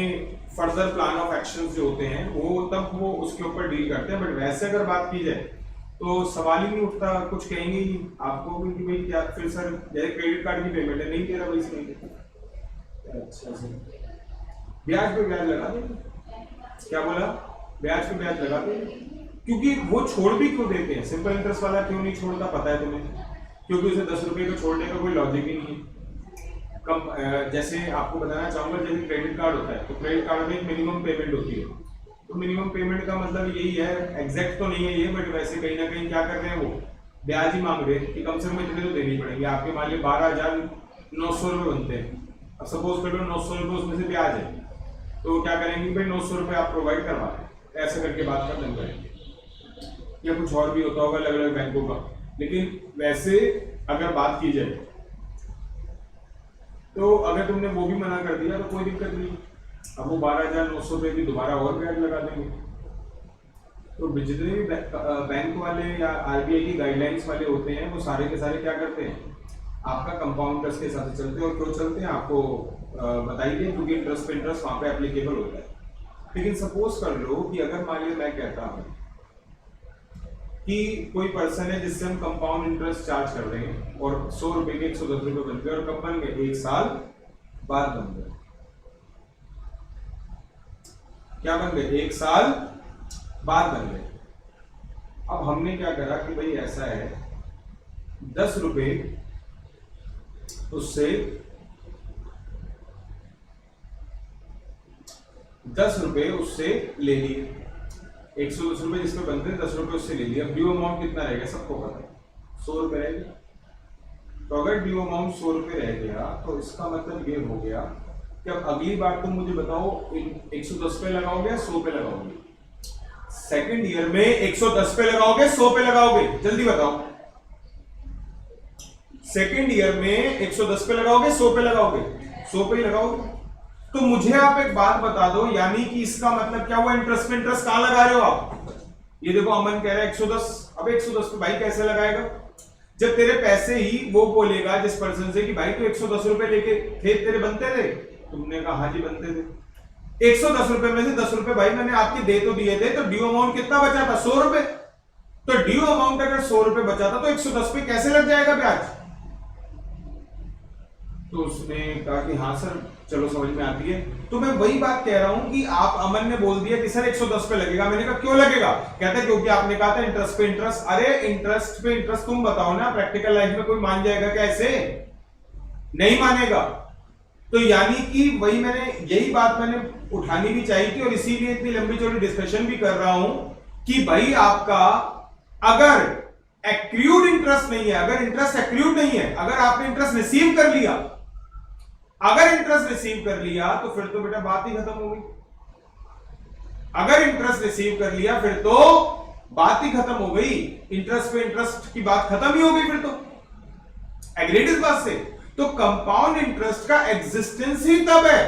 फर्दर प्लान ऑफ एक्शंस जो होते हैं वो तब वो उसके ऊपर डील करते हैं। बट वैसे अगर बात की जाए तो सवाल ही नहीं उठता, कुछ कहेंगे ही नहीं आपको कि भाई क्या फिर सर जैसे क्रेडिट कार्ड की पेमेंट है नहीं दे रहा भाई इस महीने, अच्छा सर ब्याज पे ब्याज लगा देंगे, क्या बोला, ब्याज पे ब्याज लगा देंगे। क्योंकि वो छोड़ भी क्यों देते हैं, सिंपल इंटरेस्ट वाला क्यों नहीं छोड़ता पता है तुम्हें, क्योंकि उसे 10 रुपए को छोड़ने का कोई लॉजिक ही नहीं है। कम जैसे आपको बताना चाहूंगा, जैसे क्रेडिट कार्ड होता है तो क्रेडिट कार्ड में एक मिनिमम पेमेंट होती है, तो मिनिमम पेमेंट का मतलब यही है, एग्जैक्ट तो नहीं है ये, बट वैसे कहीं ना कहीं क्या कर रहे हैं वो ब्याज ही मांग रहे हैं कि कम से कम इतने तो देनी पड़ेगी। आपके मान लीजिए 12,900 रुपये बनते हैं, अब सपोज कर लो 900 रुपये उसमें से ब्याज है, तो क्या करेंगे भाई 900 रुपये आप प्रोवाइड करवा रहे, ऐसा करके बात खत्म करेंगे। या कुछ और भी होता होगा अलग अलग बैंकों का, लेकिन वैसे अगर बात की जाए तो अगर तुमने वो भी मना कर दिया तो कोई दिक्कत नहीं, अब वो 12,900 रुपये की दोबारा और ब्याज लगा देंगे। तो जितने भी बैंक वाले या आरबीआई की गाइडलाइंस वाले होते हैं वो सारे के सारे क्या करते हैं, आपका कंपाउंड इंटरेस्ट के साथ चलते हैं। और क्यों चलते हैं आपको बताइए, क्योंकि इंटरेस्ट पे इंटरेस्ट वहां पे एप्लीकेबल होता है। लेकिन सपोज कर लो कि अगर मान लीजिए मैं कहता हूं कि कोई पर्सन है जिससे हम कंपाउंड इंटरेस्ट चार्ज कर रहे हैं और 100 रुपए के 110 रुपए बन गए, और कब बन गए, 1 साल बाद बन गए। क्या बन गए, 1 साल बाद बन गए। अब हमने क्या करा कि भाई ऐसा है 10 रुपए उससे 10 रुपए उससे ले लिए, 110 रुपए जिसमें बनते हैं 10 रुपए उससे ले लिया। ड्यू अमाउंट कितना रहेगा सबको पता है, 100 रुपए रहेगा। तो अगर ड्यू अमाउंट 100 रुपए रह गया तो इसका मतलब ये हो गया कि अब अगली बार तुम मुझे बताओ 110 पे लगाओगे या 100 पे लगाओगे, सेकंड ईयर में 110 पे लगाओगे 100 पे लगाओगे, जल्दी बताओ। सेकंड ईयर में 110 पे लगाओगे 100 पे लगाओगे, 100 पे ही लगाओगे। तो मुझे आप एक बात बता दो, यानी कि इसका मतलब क्या हुआ, इंटरेस्ट पे इंटरेस्ट कहां लगा रहे हो आप। ये देखो अमन कह रहा है 110, अब 110 पे भाई कैसे लगाएगा, जब तेरे पैसे ही वो बोलेगा जिस पर्सन से कि भाई तू 110 रुपए लेके थे, तेरे बनते थे, तुमने कहा हाँ जी बनते थे, 110 रुपए में से 10 रुपए भाई मैंने आपके दे तो दिए थे, तो ड्यू अमाउंट कितना बचा था, 100 रुपए। तो ड्यू अमाउंट अगर 100 रुपए बचा था तो 110 पे कैसे लग जाएगा ब्याज। तो उसने कहा कि हाँ सर चलो समझ में आती है। तो मैं वही बात कह रहा हूं कि आप, अमन ने बोल दिया कि सर 110 पे लगेगा, मैंने कहा क्यों लगेगा, कहते क्योंकि आपने कहा था इंटरेस्ट पे इंटरेस्ट। अरे इंटरेस्ट पे इंटरेस्ट तुम बताओ ना, प्रैक्टिकल लाइफ में कोई मान जाएगा क्या ऐसे, नहीं मानेगा। तो यानी कि वही मैंने, यही बात मैंने उठानी भी चाहिए थी और इसीलिए इतनी लंबी चौड़ी डिस्कशन भी कर रहा हूं कि भाई आपका अगर एक्रूड इंटरेस्ट नहीं है, अगर इंटरेस्ट एक्रूड नहीं है, अगर आपने इंटरेस्ट रिसीव कर लिया, अगर इंटरेस्ट रिसीव कर लिया तो फिर तो बेटा बात ही खत्म हो गई। अगर इंटरेस्ट रिसीव कर लिया फिर तो बात ही खत्म हो गई, इंटरेस्ट पे इंटरेस्ट की बात खत्म ही हो गई फिर तो। एग्रीड इस बात से। तो कंपाउंड इंटरेस्ट का एग्जिस्टेंस ही तब है,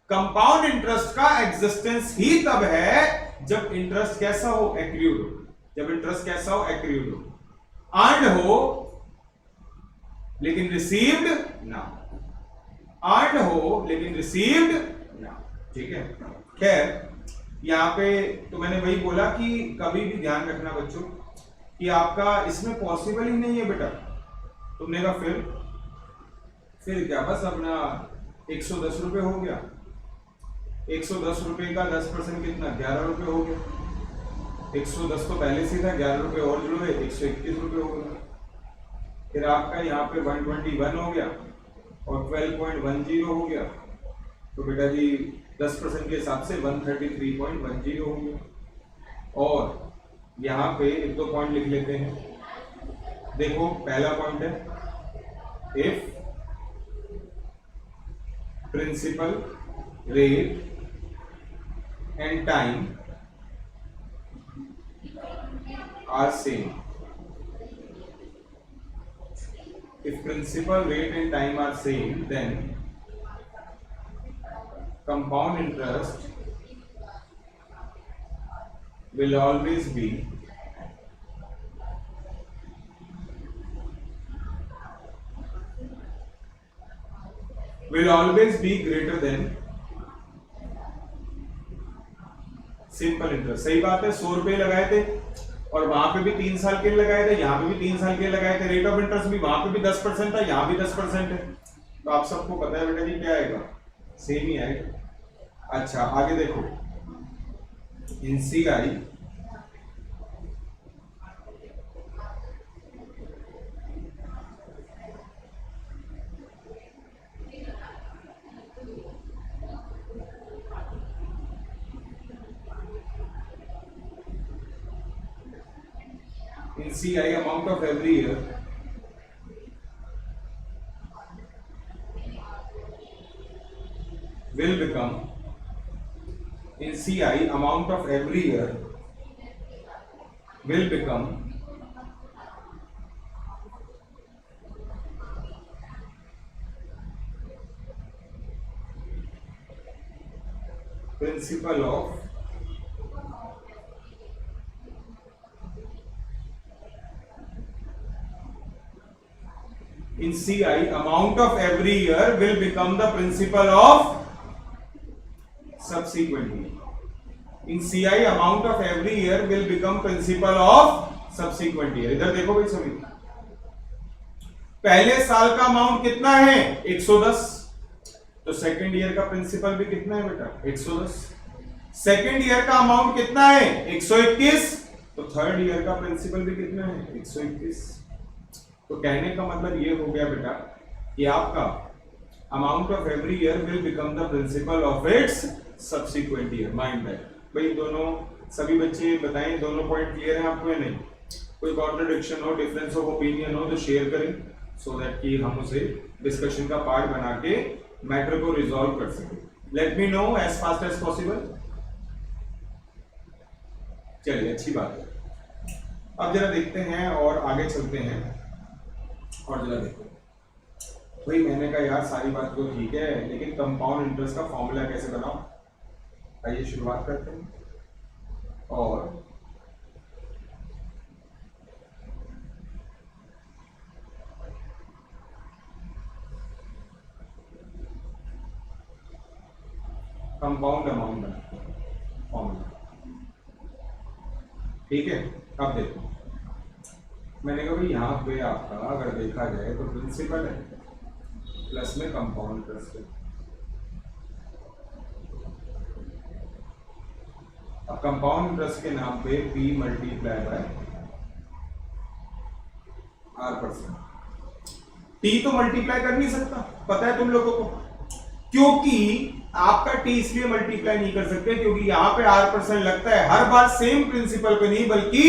कंपाउंड इंटरेस्ट का एग्जिस्टेंस ही तब है जब इंटरेस्ट कैसा हो, एक्रूड हो। जब इंटरेस्ट कैसा हो, एक्रूड हो, अर्न्ड हो लेकिन रिसीव्ड ना, अर्न्ड हो लेकिन रिसीव्ड ना, ठीक है। खैर यहां पे तो मैंने वही बोला कि कभी भी ध्यान रखना बच्चों कि आपका इसमें पॉसिबल ही नहीं है बेटा। तुमने कहा फिर क्या, बस अपना 110 रुपए हो गया, 110 रुपए का 10% कितना, 11 रुपए हो गया। 110 तो पहले से था, 11 रुपए और जुड़े 121 रुपए हो गया। फिर आपका यहाँ पे 121 हो गया और 12.10 हो गया, तो बेटा जी 10% के हिसाब से 133.10 हो गया। और यहाँ पे एक दो पॉइंट लिख लेते हैं। देखो पहला पॉइंट है, if principal rate and time are same, if principal rate and time are same, then compound interest will always be greater than simple interest. सही बात है, 100 रुपए लगाए थे और वहां पे भी 3 साल के लगाए थे, यहाँ पे भी 3 साल के लगाए थे, रेट ऑफ इंटरेस्ट भी वहां पे भी 10% था, यहाँ भी 10% है, तो आप सबको पता है बेटा जी क्या आएगा, सेम ही आएगा। अच्छा आगे देखो, इन CI amount of every year will become, in CI amount of every year will become principal of in CI amount of every year will become the principal of subsequent year. In CI amount of every year will become principal of subsequent year। इधर देखो भाई सभी, पहले साल का amount कितना है 110, तो सेकंड ईयर का प्रिंसिपल भी कितना है बेटा 110। सेकंड ईयर का अमाउंट कितना है 121, तो थर्ड ईयर का प्रिंसिपल भी कितना है 121। तो कहने का मतलब ये हो गया बेटा कि आपका amount of every year will become the principle of its subsequent year. Mind that. भाई दोनों सभी बच्चे बताएं, दोनों पॉइंट क्लियर है आपको या नहीं? कोई कॉन्ट्रडिक्शन हो, डिफरेंस ऑफ ओपिनियन हो तो शेयर करें, सो दैट कि हम उसे डिस्कशन का पार्ट बना के मैटर को रिजॉल्व कर सकें। Let me know as fast as possible. चलिए अच्छी बात है। अब जरा देखते हैं और आगे चलते हैं और जरा देखो भाई, मैंने कहा यार सारी बात तो ठीक है, लेकिन कंपाउंड इंटरेस्ट का फॉर्मूला कैसे बनाऊं? आइए शुरुआत करते हैं। और कंपाउंड अमाउंट बनाते हैं फॉर्मूला, ठीक है। अब देखो मैंने कहा भाई यहाँ पे आपका अगर देखा जाए तो प्रिंसिपल है प्लस में कंपाउंड इंटरेस्ट है। अब कंपाउंड इंटरेस्ट के नाम पे P multiply by R%। T तो मल्टीप्लाई कर नहीं सकता, पता है तुम लोगों को, क्योंकि आपका T इसलिए मल्टीप्लाई नहीं कर सकते क्योंकि यहाँ पे R% लगता है हर बार सेम प्रिंसिपल पे नहीं बल्कि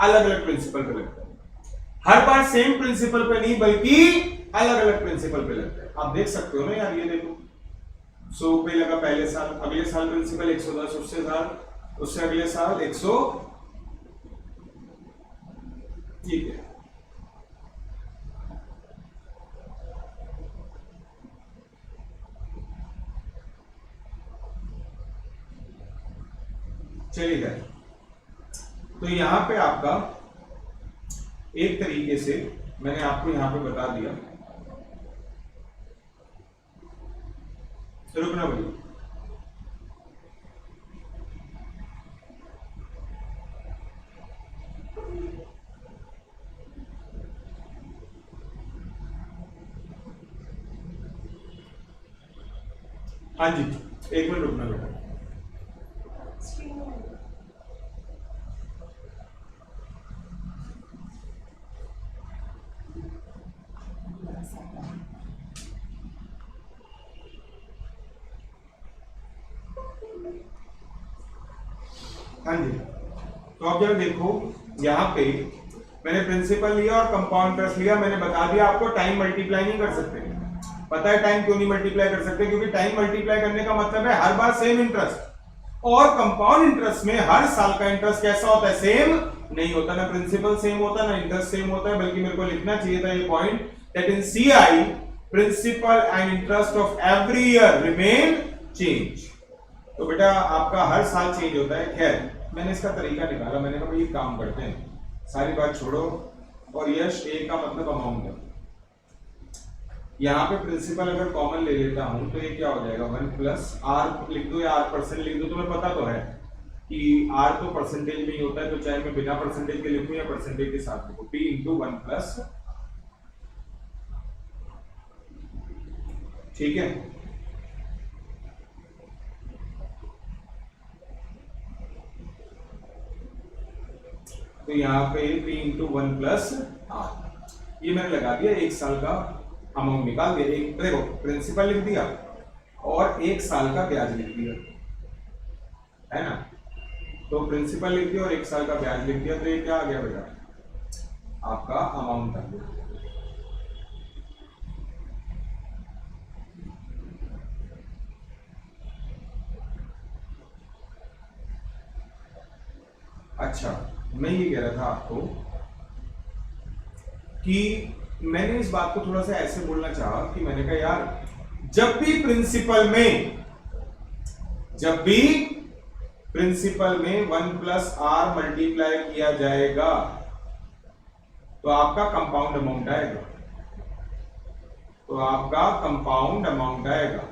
अलग अलग प्रिंसिपल पे लगता है। हर बार सेम प्रिंसिपल पे नहीं बल्कि अलग अलग प्रिंसिपल पे लगता है। आप देख सकते हो ना यार, ये देखो 100 रुपए लगा पहले साल, अगले साल प्रिंसिपल 110, उससे अगले साल 100, ठीक है। चलिए तो यहां पे आपका एक तरीके से मैंने आपको यहां पे बता दिया। रुकना भाई, हाँ जी एक मिनट रुकना बेटा। हाँ जी, तो अब जरा देखो यहाँ पे मैंने प्रिंसिपल लिया और कंपाउंड इंटरेस्ट लिया। मैंने बता दिया आपको टाइम मल्टीप्लाई नहीं कर सकते। पता है टाइम क्यों नहीं मल्टीप्लाई कर सकते? क्योंकि टाइम मल्टीप्लाई करने का मतलब है हर बार सेम इंटरेस्ट, और कंपाउंड इंटरेस्ट में हर साल का इंटरेस्ट कैसा होता है? सेम नहीं होता, ना प्रिंसिपल सेम होता है ना इंटरेस्ट सेम होता है। बल्कि मेरे को लिखना चाहिए था ये point that in CI principal and interest of every year remain change। तो बेटा आपका हर साल चेंज होता है। खैर मैंने इसका तरीका निकाला, मैंने कहा भाई काम करते हैं, सारी बात छोड़ो और यश ए का मतलब अमाउंट है। यहाँ पे प्रिंसिपल अगर कॉमन ले लेता हूं तो ये क्या हो जाएगा 1 प्लस आर लिख दो या आर परसेंट लिख दो। तुम्हें पता तो है कि आर तो परसेंटेज में ही होता है, तो चाहे मैं बिना परसेंटेज के लिखूं या परसेंटेज के साथ लिखूं, पी इंटू 1 प्लस, ठीक है। तो यहाँ पे p इंटू 1 प्लस आर, ये मैंने लगा दिया, एक साल का अमाउंट निकाल दिया। एक देखो प्रिंसिपल लिख दिया और एक साल का ब्याज लिख दिया, है ना। तो प्रिंसिपल लिख दिया और एक साल का ब्याज लिख दिया, तो ये क्या आ गया बेटा, आपका अमाउंट आ गया। अच्छा मैं ये कह रहा था आपको कि मैंने इस बात को थोड़ा सा ऐसे बोलना चाहा कि मैंने कहा यार जब भी प्रिंसिपल में 1 प्लस आर मल्टीप्लाई किया जाएगा तो आपका कंपाउंड अमाउंट आएगा,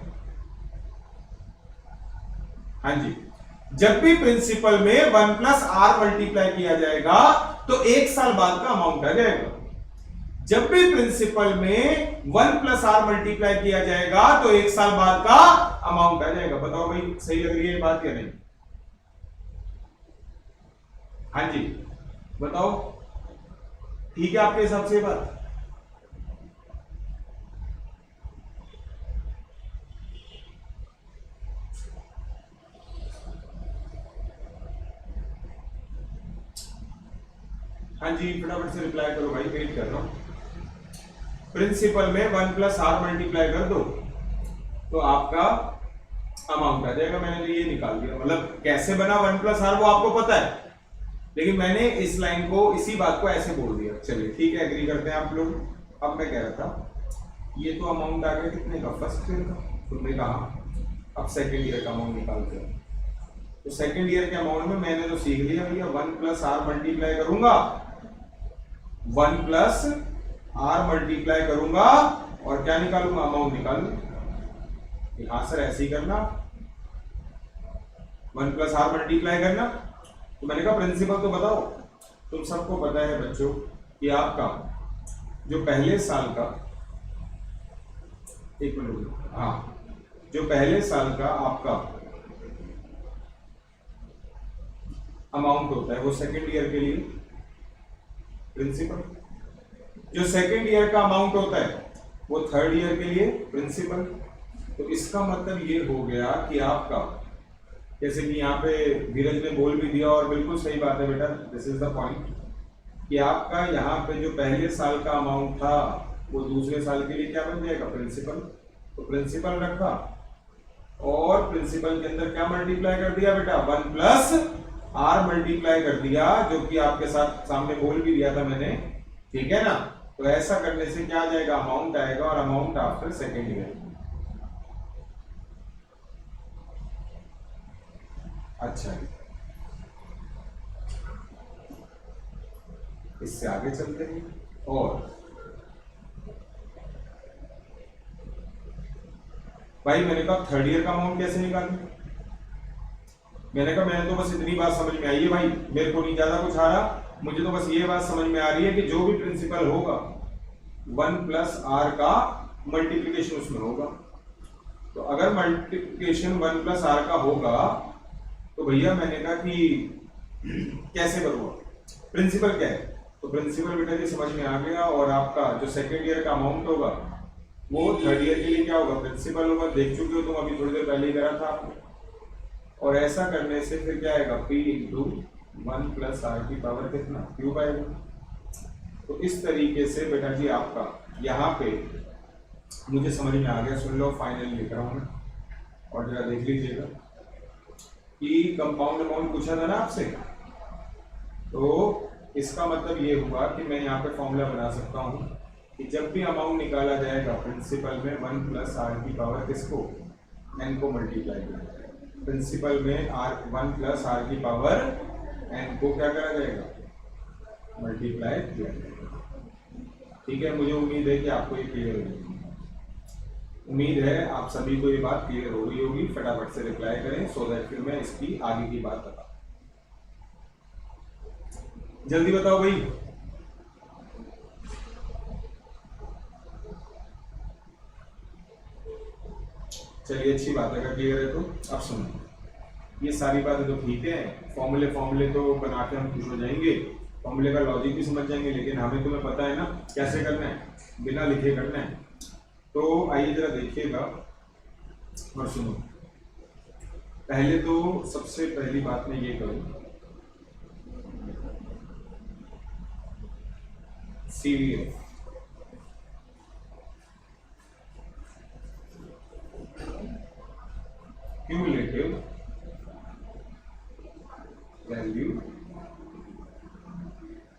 हाँ जी। जब भी प्रिंसिपल में 1 प्लस आर मल्टीप्लाई किया जाएगा तो एक साल बाद का अमाउंट आ जाएगा। जब भी प्रिंसिपल में 1 प्लस आर मल्टीप्लाई किया जाएगा तो एक साल बाद का अमाउंट आ जाएगा। बताओ भाई सही लग रही है बात या नहीं? हाँ जी बताओ, ठीक है आपके हिसाब से बात? हाँ जी फटाफट से रिप्लाई करो भाई, वेट कर रहा हूं। प्रिंसिपल में 1 प्लस आर मल्टीप्लाई कर दो तो आपका अमाउंट आ जाएगा। मैंने तो ये निकाल दिया, मतलब कैसे बना 1 प्लस आर वो आपको पता है, लेकिन मैंने इस लाइन को, इसी बात को ऐसे बोल दिया। चलिए ठीक है, एग्री करते हैं आप लोग। अब मैं कह रहा था ये तो अमाउंट आ गया कितने का, फर्स्ट ईयर का, तुमने कहा अब सेकेंड ईयर का अमाउंट निकालते हैं। तो सेकेंड ईयर के अमाउंट में मैंने तो सीख लिया भैया, 1 प्लस आर मल्टीप्लाई करूंगा, 1 प्लस आर मल्टीप्लाई करूंगा और क्या निकालूंगा, अमाउंट निकालूंगा। हाँ सर ऐसे ही करना, 1 प्लस आर मल्टीप्लाई करना। तो मैंने कहा प्रिंसिपल तो बताओ। तुम सबको पता है बच्चों कि आपका जो पहले साल का, एक मिनट, हाँ जो पहले साल का आपका अमाउंट होता है वो सेकेंड ईयर के लिए प्रिंसिपल, जो सेकेंड ईयर का अमाउंट होता है वो थर्ड ईयर के लिए प्रिंसिपल। तो इसका मतलब ये हो गया कि आपका, जैसे कि यहाँ पे धीरज ने बोल भी दिया और बिल्कुल सही बात है बेटा, दिस इज द पॉइंट, कि आपका यहाँ पे जो पहले साल का अमाउंट था वो दूसरे साल के लिए क्या बन जाएगा, प्रिंसिपल। तो प्रिंसिपल रखा और प्रिंसिपल के अंदर क्या मल्टीप्लाई कर दिया बेटा, 1 प्लस आर मल्टीप्लाई कर दिया, जो कि आपके साथ सामने बोल भी दिया था मैंने, ठीक है ना। तो ऐसा करने से क्या आ जाएगा, अमाउंट आएगा, और अमाउंट आफ्टर सेकेंड ईयर। अच्छा इससे आगे चलते हैं। और भाई मैंने कहा थर्ड ईयर का अमाउंट कैसे निकालें, मैंने कहा मैंने तो बस इतनी बात समझ में आई है भाई, मेरे को नहीं ज्यादा कुछ आ रहा, मुझे तो बस ये बात समझ में आ रही है कि जो भी प्रिंसिपल होगा 1 प्लस आर का मल्टीप्लिकेशन उसमें होगा। तो अगर मल्टीप्लिकेशन 1 प्लस आर का होगा तो भैया मैंने कहा कि कैसे करूँगा, प्रिंसिपल क्या है। तो प्रिंसिपल बेटा जी समझ में आ गया, और आपका जो सेकेंड ईयर का अमाउंट होगा वो थर्ड ईयर के लिए क्या होगा, प्रिंसिपल होगा। देख चुके हो तुम, अभी थोड़ी देर पहले ही करा था आपने। और ऐसा करने से फिर क्या आएगा, p इंटू 1 प्लस आर की पावर कितना, क्यूब आएगा। तो इस तरीके से बेटा जी आपका यहाँ पे मुझे समझ में आ गया। सुन लो, फाइनल लिख रहा हूँ मैं, और जरा देख लीजिएगा कि कंपाउंड अमाउंट पूछा था ना आपसे, तो इसका मतलब ये हुआ कि मैं यहाँ पे फॉर्मूला बना सकता हूँ कि जब भी अमाउंट निकाला जाएगा प्रिंसिपल में 1 प्लस आर की पावर किसको, एन को मल्टीप्लाई किया जाएगा। प्रिंसिपल में आर 1 प्लस आर की पावर एन को क्या करा जाएगा, मल्टीप्लाई किया जाएगा। ठीक है, मुझे उम्मीद है कि आपको ये क्लियर होगी। उम्मीद है आप सभी को ये बात क्लियर हो गई होगी। फटाफट से रिप्लाई करें सो दैट फिर मैं इसकी आगे की बात बताऊं। जल्दी बताओ भाई। चलिए अच्छी बात है, अगर क्लियर है तो अब सुनो। ये सारी बातें तो ठीक है, फॉर्मूले तो बना के हम खुश हो जाएंगे, फॉर्मूले का लॉजिक भी समझ जाएंगे, लेकिन हमें तुम्हें पता है ना कैसे करना है, बिना लिखे करना है। तो आइए जरा देखिएगा और सुनो। पहले तो सबसे पहली बात मैं ये करूं, CVF cumulative value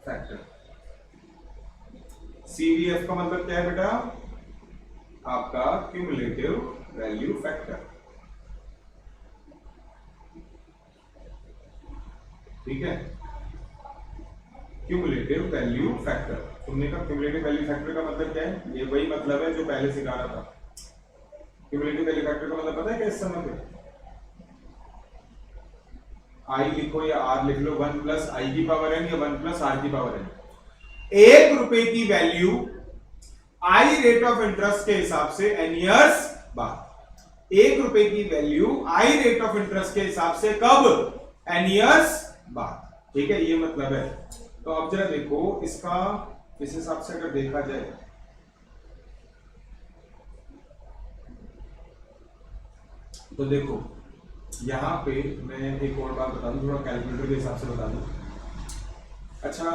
factor. CVF का मतलब क्या है बेटा, आपका क्यूमुलेटिव वैल्यू फैक्टर। ठीक है, क्यूमुलेटिव वैल्यू फैक्टर। तुमने कहा क्यूमुलेटिव वैल्यू फैक्टर का मतलब क्या है, ये वही मतलब है जो पहले सिखा रहा था। क्यूमुलेटिव वैल्यू फैक्टर का मतलब पता है क्या इस समय पे, आई लिखो या आर लिख लो, 1 प्लस आई की पावर एन या 1 प्लस आर की पावर एन। 1 रुपए की value I rate of interest के हिसाब से एन ईयर्स बाद। 1 रुपए की value I rate of interest के हिसाब से कब, एन ईयर्स बाद। ठीक है, ये मतलब है। तो अब जरा देखो इसका, इस हिसाब से अगर देखा जाए तो देखो यहां पे मैं एक और बात बता दूं, थोड़ा कैलकुलेटर के हिसाब से बता दूं। अच्छा,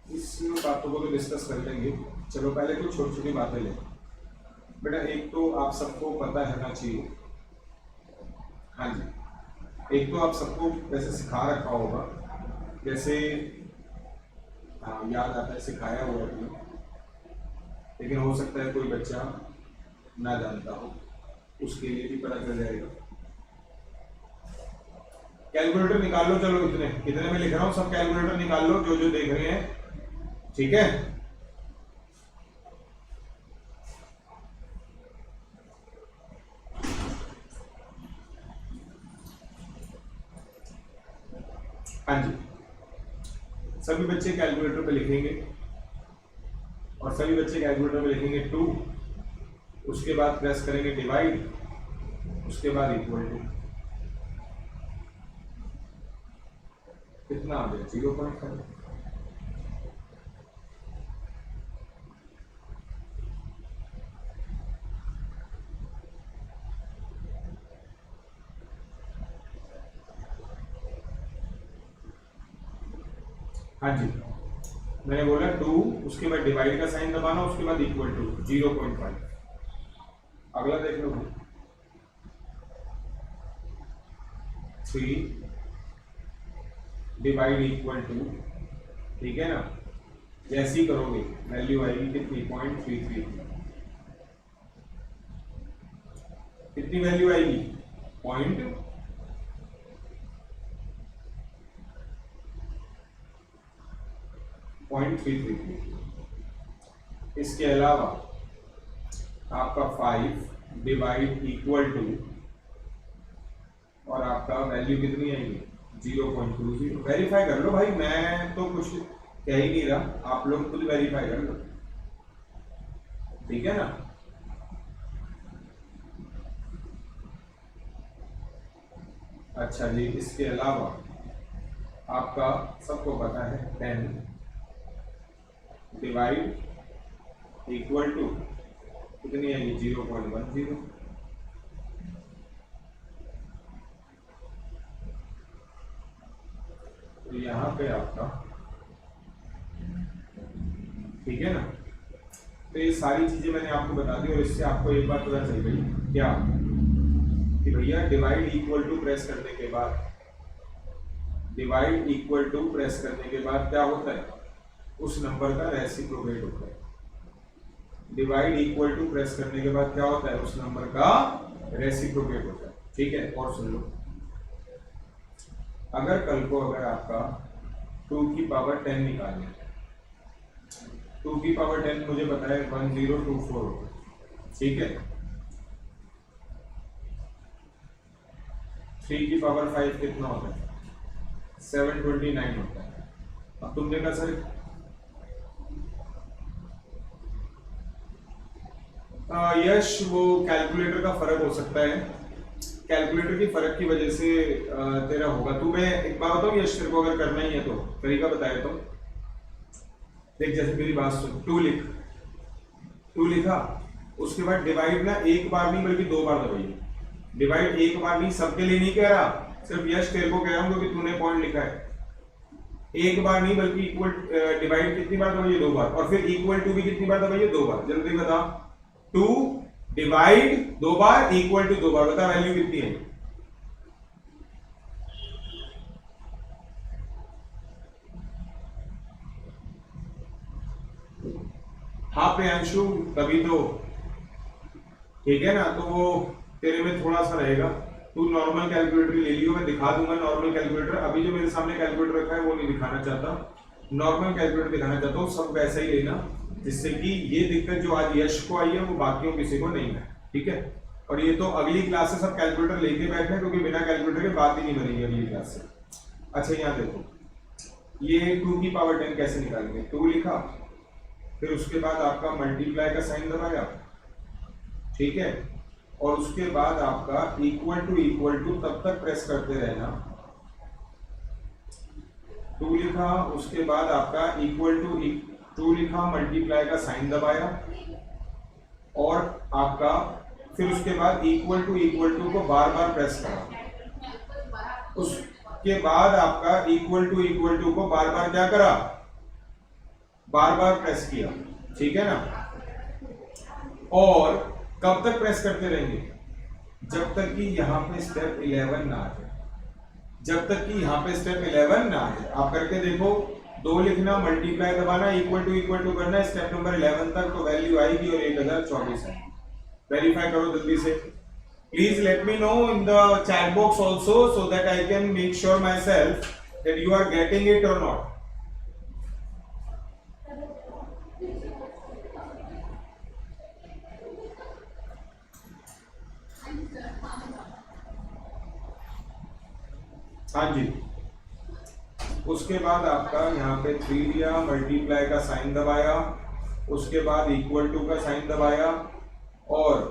इस बातों को तो डिस्कस कर लेंगे, चलो पहले कुछ छोटी छोटी बातें लें। बेटा एक तो आप सबको पता रहना चाहिए, हाँ जी, एक तो आप सबको वैसे सिखा रखा होगा, जैसे हाँ याद आता है, सिखाया हुआ है, लेकिन हो सकता है कोई बच्चा ना जानता हो, उसके लिए भी पता चल जाएगा। कैलकुलेटर निकाल लो, चलो कितने में लिख रहा हूं, सब कैलकुलेटर निकाल लो जो जो देख रहे हैं। ठीक है, हाँ जी, सभी बच्चे कैलकुलेटर पे लिखेंगे और सभी बच्चे कैलकुलेटर पे लिखेंगे 2, उसके बाद प्रेस करेंगे डिवाइड, उसके बाद इक्वल टू, कितना आ गया 0.5। हाँ जी, मैंने बोला 2, उसके बाद डिवाइड का साइन दबाना, उसके बाद इक्वल टू 0.5। अगला देख लो 3 डिवाइड इक्वल टू, ठीक है ना, जैसी करोगे वैल्यू आएगी कितनी 0.33। कितनी वैल्यू आएगी 0.33। इसके अलावा आपका 5 डिवाइड इक्वल टू, और आपका वैल्यू कितनी आएगी 0.20। वेरीफाई कर लो भाई, मैं तो कुछ कह ही नहीं रहा, आप लोग खुद वेरीफाई कर लो, ठीक है ना। अच्छा जी, इसके अलावा आपका सबको पता है 10 डिवाइड इक्वल टू कितनी आएगी 0.10। तो यहाँ पे आपका, ठीक है ना, तो ये सारी चीजें मैंने आपको बता दी। और इससे आपको एक बात पता चल गई क्या, कि भैया डिवाइड इक्वल टू प्रेस करने के बाद, डिवाइड इक्वल टू प्रेस करने के बाद क्या होता है, उस नंबर का रेसिप्रोकेट होता है। डिवाइड इक्वल टू प्रेस करने के बाद क्या होता है, उस नंबर का रेसिप्रोकेट होता है। ठीक है, और सुन लो, अगर कल को अगर आपका 2 की पावर 10 निकालना है, 2 की पावर 10 मुझे पता है 1024 होगा। ठीक है, 3 की पावर 5 कितना होता है, 729 होता है। अब तुमने कहा सर यश वो कैलकुलेटर का फर्क हो सकता है, कैलकुलेटर की फर्क की वजह से तेरा होगा। तू मैं एक बात बताऊं यश, तेरे को अगर करना ही है तो तरीका बताया तो देख, जैसे मेरी बात सुन, 2 लिख, 2 लिखा, उसके बाद डिवाइड ना एक बार नहीं बल्कि 2 बार दबाइए। डिवाइड एक बार नहीं, सबके लिए नहीं कह रहा, सिर्फ यश तेरे को कह रहा हूं क्योंकि तूने पॉइंट लिखा है। एक बार नहीं बल्कि इक्वल डिवाइड कितनी बार दबाइए, 2 बार, और फिर इक्वल टू भी कितनी बार दबाइए, 2 बार। जल्दी बता, 2 डिवाइड 2 बार इक्वल टू 2 बार, बता वैल्यू कितनी है। हाँ प्रियांशु, तभी तो, ठीक है ना, तो वो तेरे में थोड़ा सा रहेगा। तू नॉर्मल कैलकुलेटर ले लियो, मैं दिखा दूंगा नॉर्मल कैलकुलेटर। अभी जो मेरे सामने कैलकुलेटर रखा है वो नहीं दिखाना चाहता, नॉर्मल कैलकुलेटर दिखाना चाहता हूँ। सब वैसा ही लेना, जिससे कि ये दिक्कत जो आज यश को आई है वो बाकियों किसी को नहीं है। ठीक है, और ये तो अगली क्लास से सब कैलकुलेटर लेके बैठे हैं, क्योंकि बिना कैलकुलेटर के बात ही नहीं बनेगी अगली क्लास से। अच्छा यहाँ देखो, ये 2 की पावर 10 कैसे निकालेंगे, 2 लिखा, फिर उसके बाद आपका मल्टीप्लाई का साइन दबाया। ठीक है, और उसके बाद आपका इक्वल टू तब तक प्रेस करते रहना। 2 लिखा, उसके बाद आपका इक्वल टू 2 लिखा, मल्टीप्लाई का साइन दबाया, और आपका फिर उसके बाद इक्वल टू को बार बार प्रेस करा। उसके बाद आपका इक्वल टू को बार बार क्या करा, बार बार प्रेस किया। ठीक है ना, और कब तक प्रेस करते रहेंगे, जब तक कि यहां पे स्टेप 11 ना आ जाए, जब तक कि यहां पे स्टेप 11 ना आ जाए। आप करके देखो, 2 लिखना, मल्टीप्लाई दबाना, इक्वल टू करना, स्टेप नंबर 11 तक, तो वैल्यू आएगी और 1024 है। वेरीफाई करो जल्दी से। Please let me know in the chat box also, so that I can make sure myself that you are getting it or not. हाँ जी, उसके बाद आपका यहाँ पे 3 लिया, मल्टीप्लाई का साइन दबाया, उसके बाद इक्वल टू का साइन दबाया, और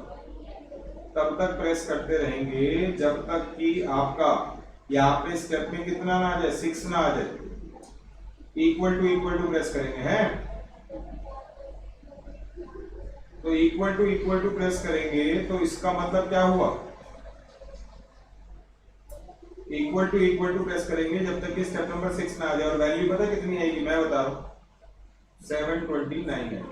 तब तक प्रेस करते रहेंगे जब तक कि आपका यहाँ पे स्टेप में कितना ना आ जाए, 6 ना आ जाए। इक्वल टू प्रेस करेंगे हैं, तो इक्वल टू प्रेस करेंगे, तो इसका मतलब क्या हुआ, इक्वल टू प्रेस करेंगे जब तक कि स्टेप नंबर 6 ना आ जाए। और वैल्यू पता कितनी आएगी, मैं बता रहा हूं, 729 है।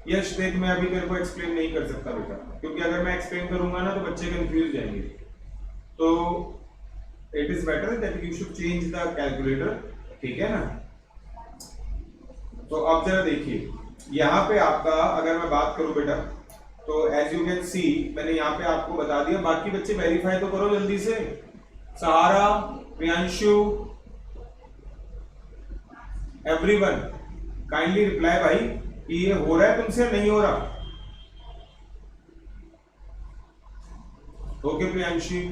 यश देख, मैं अभी तेरे को एक्सप्लेन नहीं कर सकता बेटा, क्योंकि अगर मैं एक्सप्लेन करूंगा ना तो बच्चे कंफ्यूज जाएंगे। तो it is better that you should change the calculator. ठीक है ना, तो अब जरा देखिए, यहाँ पे आपका अगर मैं बात करूं बेटा, तो एज यू कैन सी मैंने यहाँ पे आपको बता दिया। बाकी बच्चे वेरीफाई तो करो जल्दी से। सहारा, प्रियांशु, एवरीवन काइंडली रिप्लाई भाई कि ये हो रहा है तुमसे, नहीं हो रहा। ओके प्रियांशी,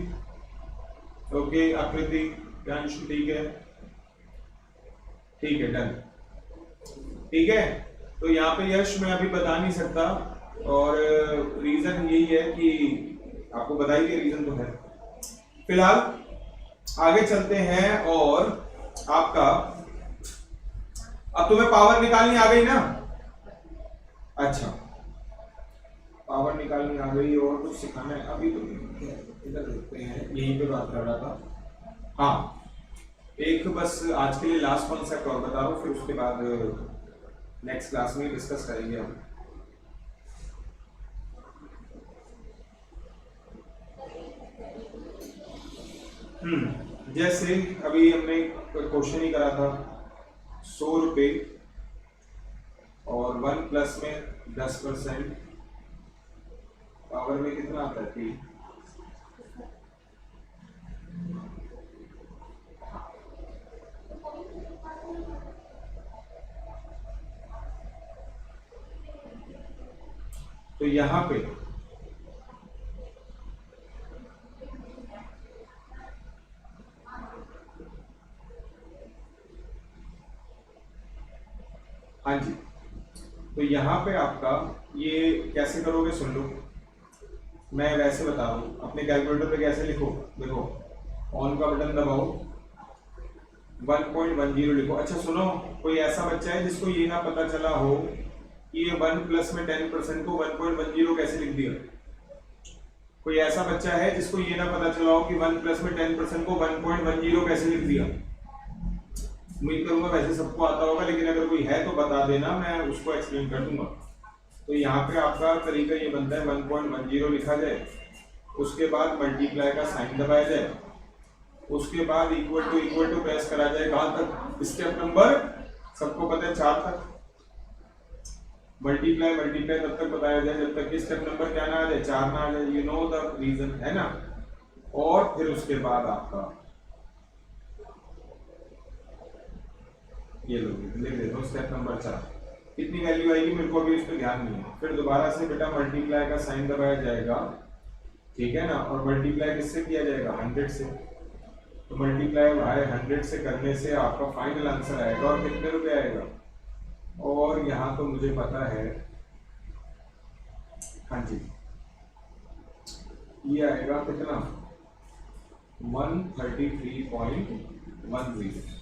ओके आकृति, प्रियांशु, ठीक है, ठीक है, डन। ठीक है, तो यहाँ पे यश मैं अभी बता नहीं सकता, और रीजन यही है कि आपको बताई दिया रीजन तो है। फिलहाल आगे चलते हैं, और आपका अब तुम्हें पावर निकालनी आ गई ना। अच्छा, पावर निकालनी आ गई, और कुछ सिखाना है अभी तो इधर रुकते हैं, यहीं पे बात कर रहा था। हाँ, एक बस आज के लिए लास्ट कॉन्सेप्ट और बता रहा हूँ, फिर उसके बाद नेक्स्ट क्लास में डिस्कस करेंगे हम। जैसे अभी हमने क्वेश्चन ही करा था, 100 रुपये और 1 प्लस में 10%, पावर में कितना आता है 3। तो यहां पे हाँ जी, तो यहां पे आपका ये कैसे करोगे सुन लो, मैं वैसे बता रहा हूं। अपने कैलकुलेटर पे कैसे लिखो, देखो ऑन का बटन दबाओ, 1.10 लिखो। अच्छा सुनो, कोई ऐसा बच्चा है जिसको ये ना पता चला हो कि ये 1 प्लस में 10% को 1.10 कैसे लिख दिया? कोई ऐसा बच्चा है जिसको ये ना पता चला हो कि 1 प्लस में 10% को 1.10 कैसे लिख दिया? उम्मीद करूंगा वैसे सबको आता होगा, लेकिन अगर कोई है तो बता देना, मैं उसको एक्सप्लेन कर दूंगा। तो यहाँ पे आपका तरीका ये बनता है 1.10 लिखा जाए, उसके बाद मल्टीप्लाई का साइन दबाया जाए, उसके बाद इक्वल टू प्रेस करा जाए। कहां तक? स्टेप नंबर सबको पता है 4 तक। मल्टीप्लाई तब तक बताया जाए जब तक कि स्टेप नंबर क्या ना आ जाए, 4 ना आ जाए। यू नो द रीजन, है ना। और फिर उसके बाद आपका ये लिख देता हूँ स्टेप नंबर 4। कितनी वैल्यू आएगी मेरे को अभी इस पर ध्यान नहीं है। फिर दोबारा से बेटा मल्टीप्लाई का साइन दबाया जाएगा, ठीक है ना। और मल्टीप्लाई किससे किया जाएगा? 100 से। तो मल्टीप्लाई भाई 100 से करने से आपका फाइनल आंसर आएगा और कितने रुपए आएगा? और यहाँ तो मुझे पता है, हाँ जी, ये आएगा कितना? 133.10।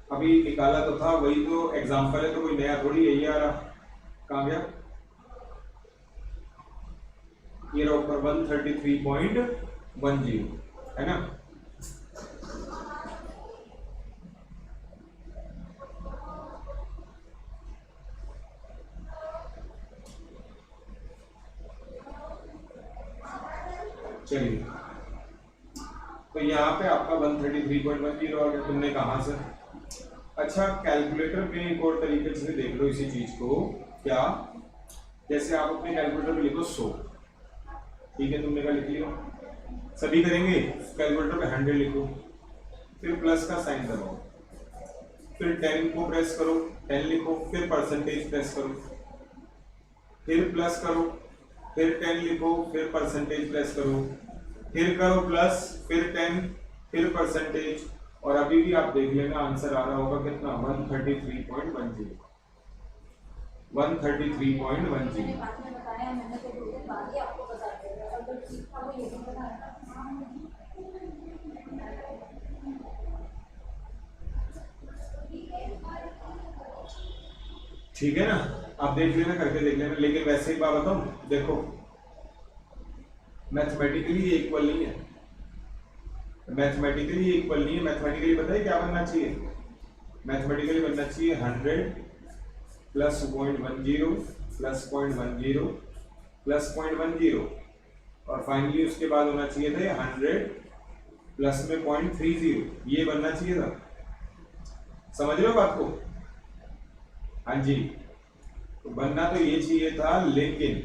अभी निकाला तो था, वही तो एग्जांपल है, तो कोई नया थोड़ी यही आ रहा। कहाँ गया? ये रहा ऊपर 133.10, है ना। चलिए, तो यहाँ पे आपका 133.10 आ गया। तुमने कहा से? अच्छा, कैलकुलेटर में एक और तरीके से देख लो इसी चीज को। क्या? जैसे आप अपने कैलकुलेटर में लिखो 100, ठीक है, तुमने क्या लिख लिया? सभी करेंगे। कैलकुलेटर पे 100 लिखो, फिर प्लस का साइन दबाओ, फिर 10 को प्रेस करो, 10 लिखो, फिर परसेंटेज प्रेस करो, फिर प्लस करो, फिर 10 लिखो, फिर परसेंटेज प्रेस करो, फिर करो प्लस, फिर 10, फिर परसेंटेज। और अभी भी आप देख लेना आंसर आ रहा होगा कितना? 133.10। 133.10। ठीक है ना। आप देख लेना, करके देख लेना। लेकिन वैसे एक बात बताऊं, देखो मैथमेटिकली इक्वल नहीं है। मैथमेटिकली पता है क्या बनना चाहिए? मैथमेटिकली बनना चाहिए 100 प्लस 0.10 प्लस 0.10 प्लस 0.10, और फाइनली उसके बाद होना चाहिए था 100 प्लस में 0.30। ये बनना चाहिए था। समझ रहे हो बात को? हाँ जी, तो बनना तो ये चाहिए था, लेकिन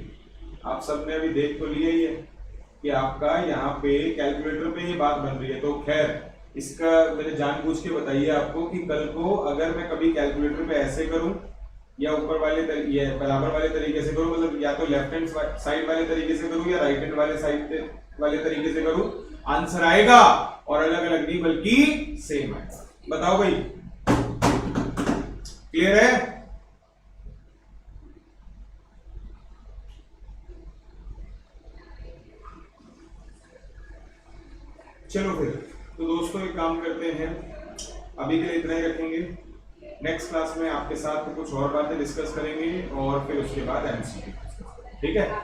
आप सबने अभी देख तो लिया ही है कि आपका यहाँ पे कैलकुलेटर पे ये बात बन रही है। तो खैर, इसका मैंने जानबूझ के बताइए आपको कि कल को अगर मैं कभी कैलकुलेटर पे ऐसे करूं या ऊपर वाले या बराबर वाले तरीके से करूं, मतलब या तो लेफ्ट हैंड साइड वाले तरीके से करूं या राइट हैंड वाले साइड वाले तरीके से करूं, आंसर आएगा और अलग अलग नहीं बल्कि सेम आएगा। बताओ भाई, क्लियर है? चलो फिर, तो दोस्तों एक काम करते हैं, अभी के लिए इतना ही रखेंगे। नेक्स्ट क्लास में आपके साथ कुछ और बातें डिस्कस करेंगे और फिर उसके बाद एमसीक्यू, ठीक है।